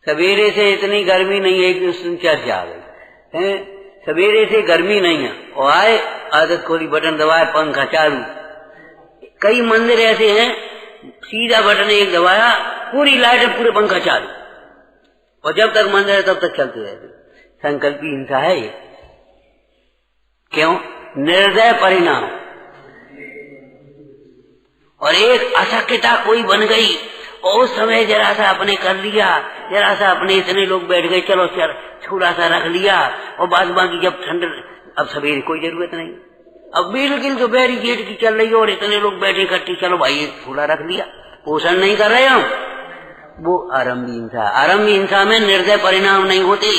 Speaker 1: सवेरे से इतनी गर्मी नहीं है कि उसमें चर्चा आ गई है, सवेरे से गर्मी नहीं है और आए आदत खोली, बटन दबाए, पंखा चालू। कई मंदिर ऐसे हैं सीधा बटन एक दबाया, पूरी लाइट पूरे पंखा चालू, और जब तक मंदिर है तब तक चलती रहती। संकल्पी हिंसा है ये। क्यों? निर्दय परिणाम। और एक अशक्यता कोई बन गई और उस समय जरा सा अपने कर लिया, जरा सा अपने इतने लोग बैठ गए, चलो थोड़ा सा रख लिया, और बाद बाकी जब ठंड, अब सवेरे कोई जरूरत नहीं, अब बिल्कुल तो बैरिकेड की चल रही है और इतने लोग बैठे इकट्ठे, चलो भाई थोड़ा रख लिया, पोषण नहीं कर रहे हम। वो आरंभी हिंसा। आरंभी हिंसा में निर्दय परिणाम नहीं होते,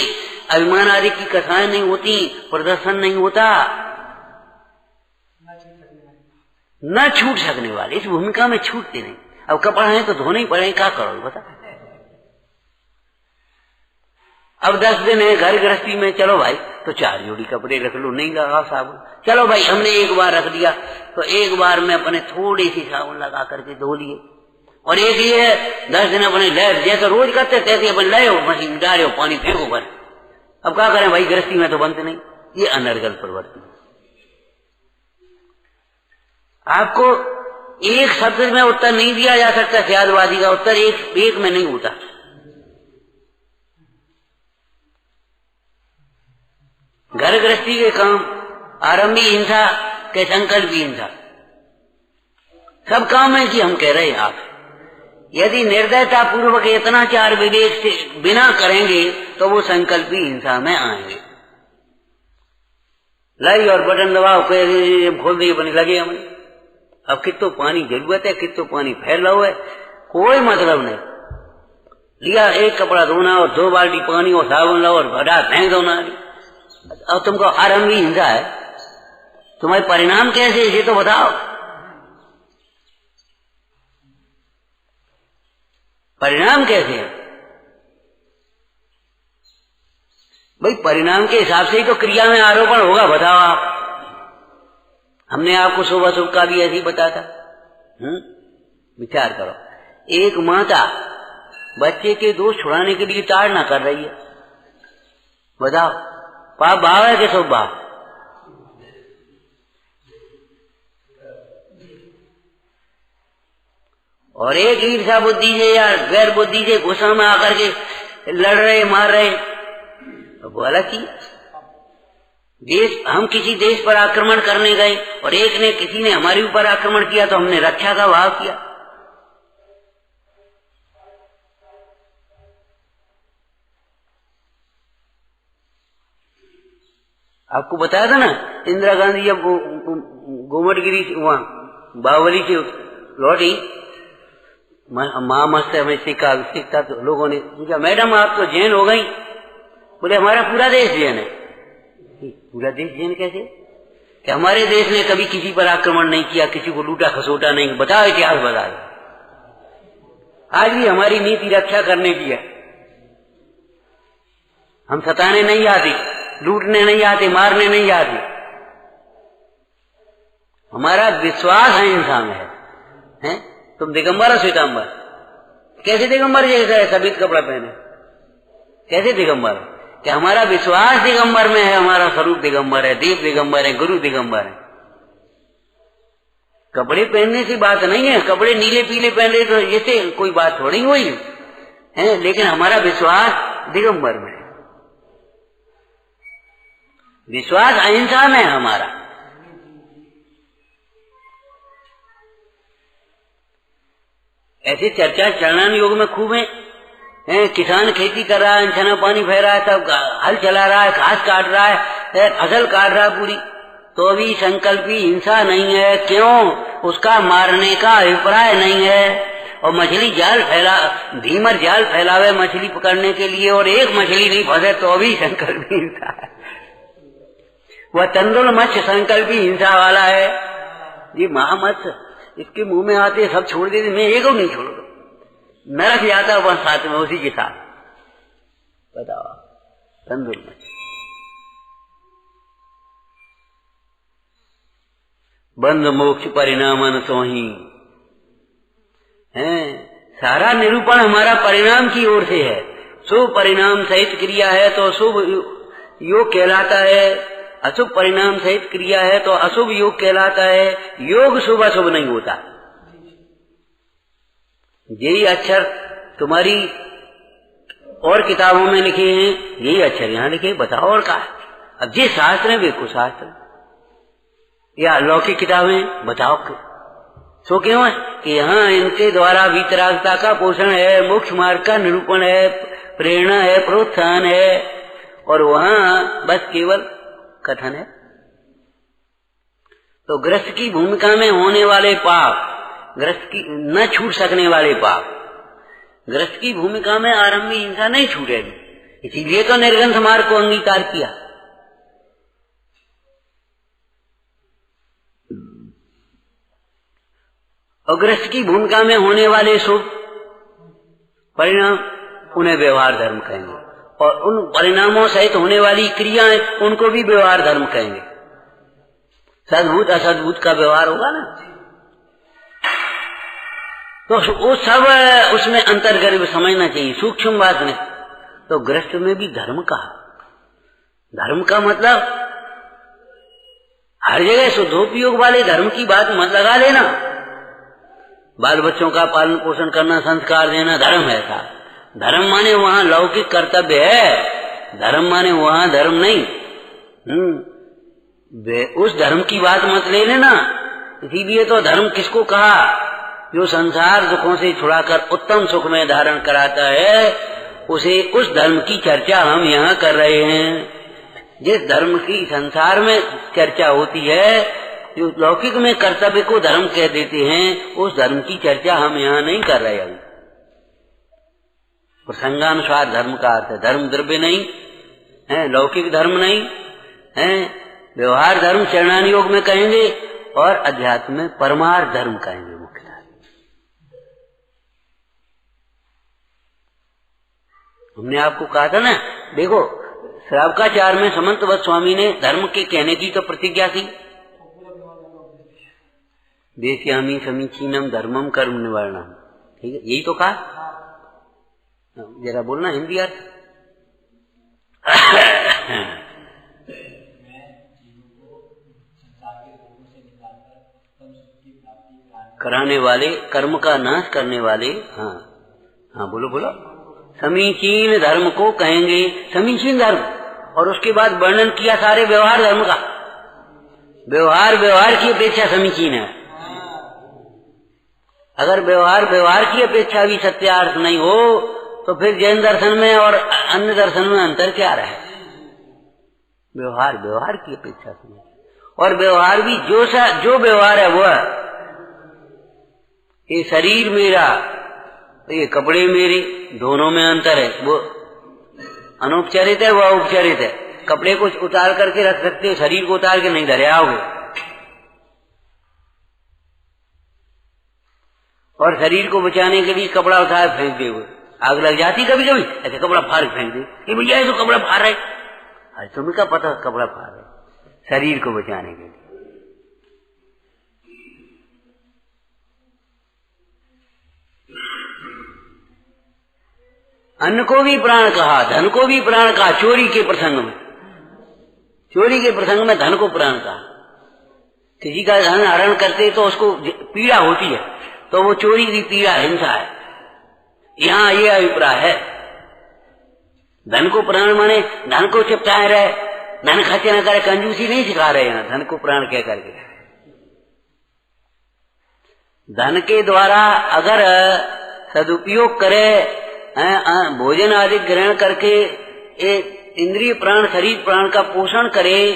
Speaker 1: अभिमान आदि की कथाएं नहीं होती, प्रदर्शन नहीं होता, न छूट सकने वाले। इस भूमिका में छूटते नहीं। अब कपड़ा है तो धोने ही पड़ेंगे, क्या करोगे बता। अब 10 दिन है घर गृहस्थी में, चलो भाई तो 4 जोड़ी कपड़े रख लो, नहीं लगा साबुन, चलो भाई हमने एक बार रख दिया तो एक बार में अपने थोड़ी सी साबुन लगा करके धो लिए। और एक ये है 10 दिन अपने लय, जैसे रोज करते तैसे अपन लय हो, मशीन डाले हो, पानी फेंको पर। अब क्या करें भाई, गृहस्थी में तो बनते नहीं। ये अनर्गल प्रवृत्ति। आपको एक शब्द में उत्तर नहीं दिया जा सकता, ख्यालवादी का उत्तर एक में नहीं होता। घर गृहस्थी के काम, आरंभी हिंसा के संकल्पी हिंसा, सब काम है कि हम कह रहे हैं आप यदि निर्दयता पूर्वक इतना चार विवेक से बिना करेंगे तो वो संकल्पी हिंसा में आएंगे। लाई और बटन दबाओ, खोल दिए बने लगे हमें। अब कितो पानी जरूरत है, कितो पानी फैल रहा है, कोई मतलब नहीं। लिया एक कपड़ा धोना और 2 बाल्टी पानी और साबुन लाओ और भड़ा फेंक दो ना। अब तुमको आरंभी हिंसा है, तुम्हारे परिणाम कैसे ये तो बताओ। परिणाम कैसे है भाई? परिणाम के हिसाब से ही तो क्रिया में आरोपण होगा, बताओ आप। हमने आपको शुभ अशुभ का भी ऐसे ही बताया था। विचार करो, एक माता बच्चे के दोष छुड़ाने के लिए ताड़ना कर रही है, बताओ पाप भाव है कि शुभ भाव? और एक ईर्षा बुद्धि से या गैर बुद्धि से गुस्सा में आकर के लड़ रहे, मार रहे, तो वो अलग चीज। देश, हम किसी देश पर आक्रमण करने गए और एक ने, किसी ने हमारे ऊपर आक्रमण किया तो हमने रक्षा का भाव किया। आपको बताया था ना, इंदिरा गांधी जब गोमटगिरी वहां बावली से लौटी, मां मस्त हमें सिक्का था, तो लोगों ने पूछा मैडम आप तो जैन हो गई। बोले हमारा पूरा देश जैन है। पूरा देश जैन कैसे? कि हमारे देश ने कभी किसी पर आक्रमण नहीं किया, किसी को लूटा खसोटा नहीं। बताओ, इतिहास बताओ। आज भी हमारी नीति रक्षा करने की है। हम सताने नहीं आते, लूटने नहीं आते, मारने नहीं आते। हमारा विश्वास है इंसान में है? तुम दिगंबर हो श्वेतांबर? कैसे दिगंबर जैसा है, सफेद कपड़ा पहने, कैसे दिगंबर? कि हमारा विश्वास दिगंबर में है, हमारा स्वरूप दिगंबर है, देव दिगंबर है, गुरु दिगंबर है। कपड़े पहनने की बात नहीं है, कपड़े नीले पीले पहन रहे तो जैसे कोई बात थोड़ी हुई है, लेकिन हमारा विश्वास दिगंबर में है। विश्वास अहिंसा में है हमारा। ऐसी चर्चा चरण योग में खूब है। किसान खेती कर रहा है, छना पानी फैल रहा है, सब हल चला रहा है, घास काट रहा है, फसल काट रहा है पूरी, तो भी संकल्पी हिंसा नहीं है। क्यों? उसका मारने का अभिप्राय नहीं है। और मछली जाल भीमर जाल फैलावे मछली पकड़ने के लिए और एक मछली नहीं फंसे तो भी संकल्पी हिंसा है। वह तंदुल मत्स्य संकल्पी हिंसा वाला है। ये महामत्स्य इसके मुंह में आते सब छोड़ देते, मैं एक नहीं छोड़ूंगा, नरक जाता वह साथ में उसी के साथ। बताओ, तंदुल मत्स्य बंध मोक्ष परिणामन सोही है। सारा निरूपण हमारा परिणाम की ओर से है। शुभ परिणाम सहित क्रिया है तो शुभ योग कहलाता है, अशुभ परिणाम सहित क्रिया है तो अशुभ योग कहलाता है। योग शुभ अशुभ नहीं होता। यही अक्षर तुम्हारी और किताबों में लिखे हैं, यही अक्षर यहाँ लिखे, बताओ और कहा। अब ये शास्त्र है, वे कुशास्त्र या लौकिक किताबें, बताओ सो क्यों है कि यहाँ इनके द्वारा वीतरागता का पोषण है, मोक्ष मार्ग का निरूपण है, प्रेरणा है, प्रोत्साहन है, और वहाँ बस केवल कथन है। तो ग्रस्त की भूमिका में होने वाले पाप, ग्रस्त की न छूट सकने वाले पाप, ग्रस्त की भूमिका में आरंभी हिंसा नहीं छूटेगी, इसीलिए तो निर्ग्रंथ मार्ग को अंगीकार किया। और ग्रस्त की भूमिका में होने वाले शुभ परिणाम उन्हें व्यवहार धर्म कहेंगे, और उन परिणामों सहित होने वाली क्रियाएं उनको भी व्यवहार धर्म कहेंगे। सद्भूत असद्भूत का व्यवहार होगा ना, तो वो सब उसमें अंतर्गर्भ समझना चाहिए, सूक्ष्म बात नहीं। तो ग्रस्त में भी धर्म कहा। धर्म का मतलब हर जगह शुद्धोपयोग वाले धर्म की बात मत लगा लेना। बाल बच्चों का पालन पोषण करना, संस्कार देना धर्म है था। धर्म माने वहां लौकिक कर्तव्य है, धर्म माने वहां धर्म नहीं। उस धर्म की बात मत ले लेना। इसीलिए तो धर्म किसको कहा? जो संसार दुखों से छुड़ाकर उत्तम सुख में धारण कराता है, उसे उस धर्म की चर्चा हम यहाँ कर रहे हैं। जिस धर्म की संसार में चर्चा होती है, जो लौकिक में कर्तव्य को धर्म कह देते हैं, उस धर्म की चर्चा हम यहाँ नहीं कर रहे हैं। प्रसंगानुसार धर्म का अर्थ है, धर्म द्रव्य नहीं है, लौकिक धर्म नहीं है, व्यवहार धर्म चरणान योग में कहेंगे, और अध्यात्म में परमार्थ धर्म कहेंगे मुख्यतः। हमने आपको कहा था ना, देखो श्रावकाचार में समंतवत स्वामी ने धर्म के कहने की तो प्रतिज्ञा की, देश्यामी समीचीनम धर्मम कर्म निवारणम। ठीक है, यही तो कहा। जरा बोलना हिंदी अर्थ। कराने वाले, कर्म का नाश करने वाले। हाँ हाँ, बोलो बोलो। समीचीन धर्म को कहेंगे, समीचीन धर्म। और उसके बाद वर्णन किया सारे व्यवहार धर्म का। व्यवहार की अपेक्षा समीचीन है। अगर व्यवहार की अपेक्षा भी सत्यार्थ नहीं हो, तो फिर जैन दर्शन में और अन्य दर्शन में अंतर क्या रहे? व्यवहार की अपेक्षा समझ, और व्यवहार भी जो व्यवहार है वो है, ये शरीर मेरा, ये कपड़े मेरे, दोनों में अंतर है। वो अनुपचारित है, वह उपचारित है। कपड़े को उतार करके रख सकते हो, शरीर को उतार के नहीं धरे आओगे। और शरीर को बचाने के लिए कपड़ा उतार फेंक दोगे, आग लग जाती कभी कभी, ऐसे कपड़ा फाड़ फेंक दे, ये भैया ये तो कपड़ा फाड़ रहे। अरे तुम्हें क्या पता कपड़ा फाड़ रहे? शरीर को बचाने के लिए। अन्न को भी प्राण कहा, धन को भी प्राण कहा। चोरी के प्रसंग में धन को प्राण कहा। किसी का धन हरण करते तो उसको पीड़ा होती है, तो वो चोरी की पीड़ा हिंसा है। यहाँ ये अभिप्राय है। धन को प्राण माने धन को चिपटाए रहे, धन खर्चे न करे, कंजूसी नहीं सिखा रहे हैं। धन को प्राण कह करके धन के द्वारा अगर सदुपयोग करे, भोजन आदि ग्रहण करके इंद्रिय प्राण, शरीर प्राण का पोषण करे,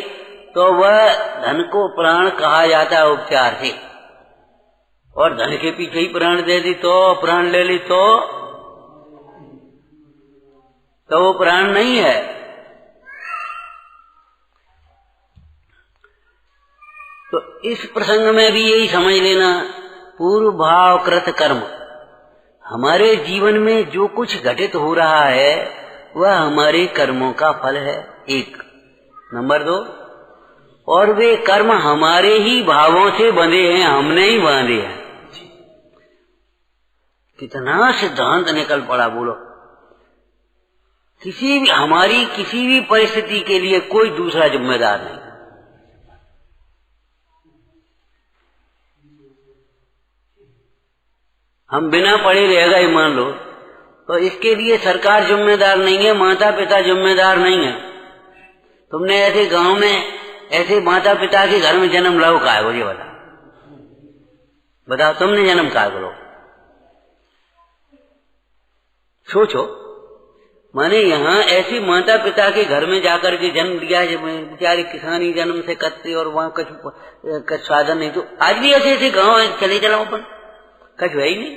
Speaker 1: तो वह धन को प्राण कहा जाता है उपचार से। और धन के पीछे ही प्राण दे दी तो, प्राण ले ली तो वो प्राण नहीं है। तो इस प्रसंग में भी यही समझ लेना, पूर्व भाव कृत कर्म, हमारे जीवन में जो कुछ घटित हो रहा है वह हमारे कर्मों का फल है, एक। नंबर 2, और वे कर्म हमारे ही भावों से बंधे हैं, हमने ही बांधे हैं। कितना सिद्धांत निकल पड़ा, बोलो। हमारी किसी भी परिस्थिति के लिए कोई दूसरा जिम्मेदार नहीं। हम बिना पढ़े रह गए मान लो, तो इसके लिए सरकार जिम्मेदार नहीं है, माता पिता जिम्मेदार नहीं है। तुमने ऐसे गांव में ऐसे माता पिता के घर में जन्म लो, का है ये बताओ, तुमने जन्म का करो, सोचो। माने यहाँ ऐसे माता पिता के घर में जाकर के जन्म लिया, बेचारे किसानी जन्म से करते और वहाँ कुछ साधन नहीं। तो आज भी ऐसे ऐसे गाँव चले चलाओ, अपन कुछ है ही नहीं,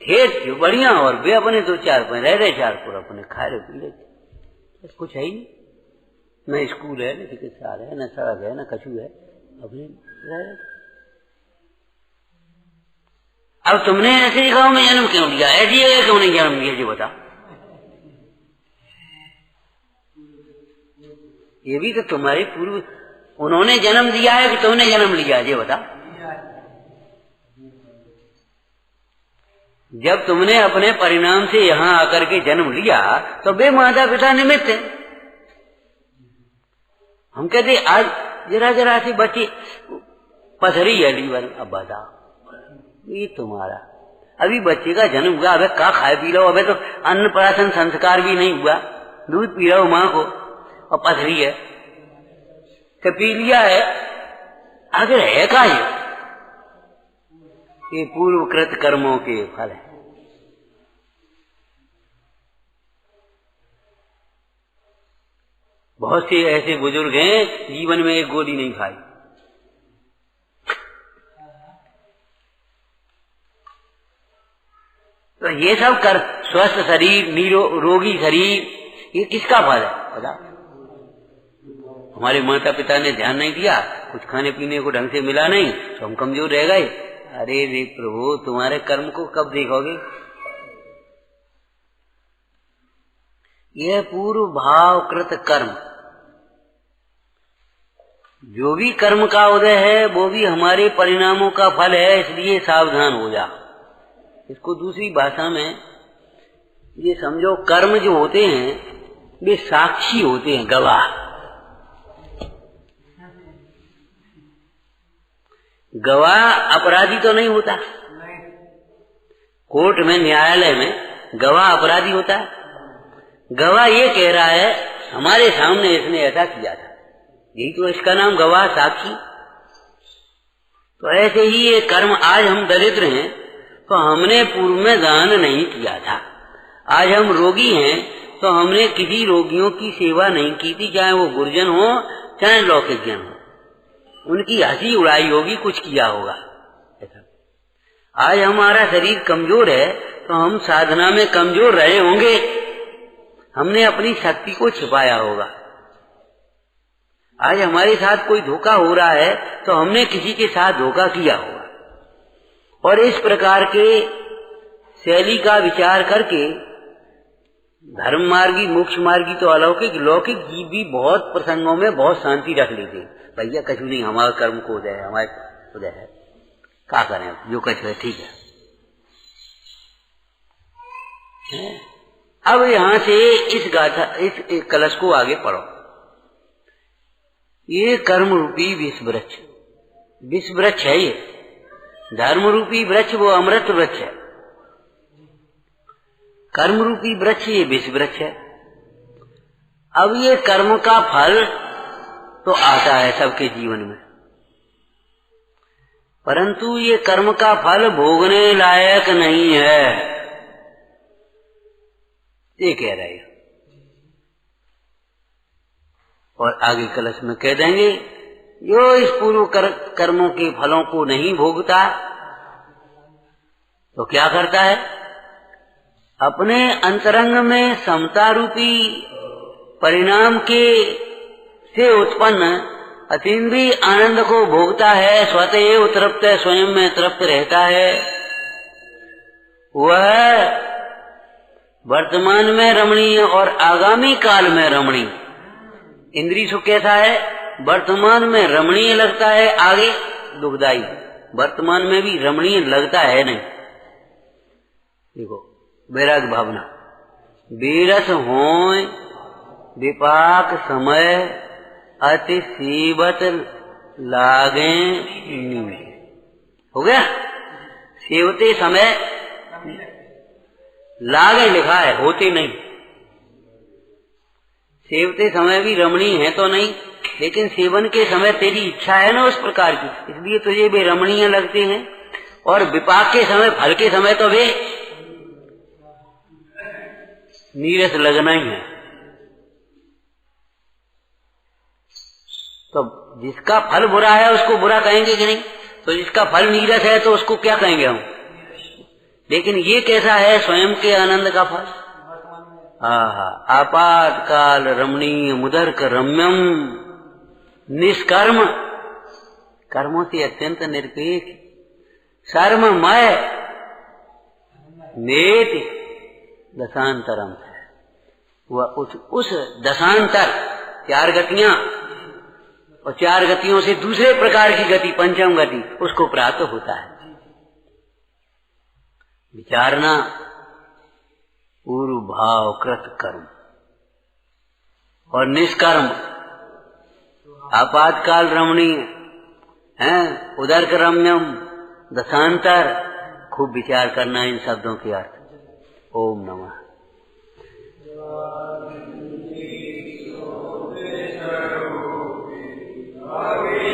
Speaker 1: खेत जो बढ़िया, और वे अपने 2-4 पे रह रहे, 4 पूरा अपने खा रहे पी रहे, कुछ है ही नहीं। न स्कूल है, न चिकित्सालय है, न सड़क है, न कछु है, अपने रह रहे। अब तुमने ऐसे गांव में जन्म क्यों लिया, ऐसी जगह क्यों नहीं जन्म लिया, जो बता। ये भी तो तुम्हारे पूर्व उन्होंने जन्म दिया है कि तुमने जन्म लिया, ये बता। जब तुमने अपने परिणाम से यहाँ आकर के जन्म लिया तो वे माता पिता निमित्त हैं। हम कहते आज जरा जरा सी बच्ची पथरी है लीवर, अब बताओ ये तुम्हारा, अभी बच्चे का जन्म हुआ, अबे का खाए पी लो, अबे तो अन्नप्राशन संस्कार भी नहीं हुआ, दूध पी रहा हो माँ को और पथरी है, तो पी लिया है, आखिर है का ये पूर्वकृत कर्मों के फल है। बहुत से ऐसे बुजुर्ग हैं जीवन में एक गोली नहीं खाई, तो ये सब कर स्वस्थ शरीर, रोगी शरीर, ये किसका फल है बता। हमारे माता पिता ने ध्यान नहीं दिया, कुछ खाने पीने को ढंग से मिला नहीं, तो हम कमजोर रह गए। अरे रे प्रभु, तुम्हारे कर्म को कब देखोगे। यह पूर्व भाव कृत कर्म, जो भी कर्म का उदय है वो भी हमारे परिणामों का फल है, इसलिए सावधान हो जा। इसको दूसरी भाषा में ये समझो, कर्म जो होते हैं वे साक्षी होते हैं, गवाह। गवाह अपराधी तो नहीं होता, कोर्ट में न्यायालय में गवाह अपराधी होता है। गवाह ये कह रहा है हमारे सामने इसने ऐसा किया था, यही तो इसका नाम गवाह, साक्षी। तो ऐसे ही ये कर्म, आज हम दरिद्र हैं तो हमने पूर्व में दान नहीं किया था, आज हम रोगी हैं तो हमने किसी रोगियों की सेवा नहीं की थी, चाहे वो गुरजन हो चाहे लौकिक जन हो, उनकी हंसी उड़ाई होगी, कुछ किया होगा। आज हमारा शरीर कमजोर है तो हम साधना में कमजोर रहे होंगे, हमने अपनी शक्ति को छिपाया होगा। आज हमारे साथ कोई धोखा हो रहा है तो हमने किसी के साथ धोखा किया होगा। और इस प्रकार के शैली का विचार करके धर्म मार्गी, मोक्ष मार्गी तो अलौकिक, लौकिक जीव भी बहुत प्रसंगों में बहुत शांति रख लेते। भैया कछु नहीं, हमारा कर्म को उदय है, हमारे उदय है, क्या करें, जो कुछ है ठीक है। अब यहां से इस गाथा, इस कलश को आगे पढ़ो। ये कर्म रूपी विष वृक्ष, विष वृक्ष है ये, धर्म रूपी वृक्ष वो अमृत वृक्ष है, कर्म रूपी वृक्ष ये विष वृक्ष है। अब ये कर्म का फल तो आता है सबके जीवन में, परंतु ये कर्म का फल भोगने लायक नहीं है, ये कह रहे हैं। और आगे कलश में कह देंगे, जो इस पूर्व कर्मों के फलों को नहीं भोगता तो क्या करता है, अपने अंतरंग में समता रूपी परिणाम के से उत्पन्न अतीन्द्रिय आनंद को भोगता है, स्वतः एव तृप्त है, स्वयं में तृप्त रहता है। वह वर्तमान में रमणीय और आगामी काल में रमणीय। इंद्रिय सुख कैसा है, वर्तमान में रमणीय लगता है, आगे दुखदाई। वर्तमान में भी रमणीय लगता है नहीं। देखो वैराग्य भावना, बीरस होय विपाक समय अति सीबत लागे नींद। हो गया, सेवते समय लागे लिखा है, होते नहीं। सेवते समय भी रमणीय है तो नहीं, लेकिन सेवन के समय तेरी इच्छा है ना उस प्रकार की, इसलिए तुझे वे रमणीय लगते हैं। और विपाक के समय, फल के समय तो वे नीरस लगना ही है। तो जिसका फल बुरा है उसको बुरा कहेंगे कि नहीं? तो जिसका फल नीरस है तो उसको क्या कहेंगे हम? लेकिन ये कैसा है, स्वयं के आनंद का फल। आपात काल रमणीय मुदर्क रम्यम निष्कर्म, कर्मों से अत्यंत निरपेक्ष, सर्वमय नेति दशांतरम है। वह उस दशांतर, चार गतियां, और चार गतियों से दूसरे प्रकार की गति, पंचम गति, उसको प्राप्त होता है। विचारना पूर्व भाव कृत कर्म और निष्कर्म, आपातकाल रमणीय है, उदर्क रम्यम, दशांतर। खूब विचार करना इन शब्दों के अर्थ। ओम नमः।
Speaker 2: Amen.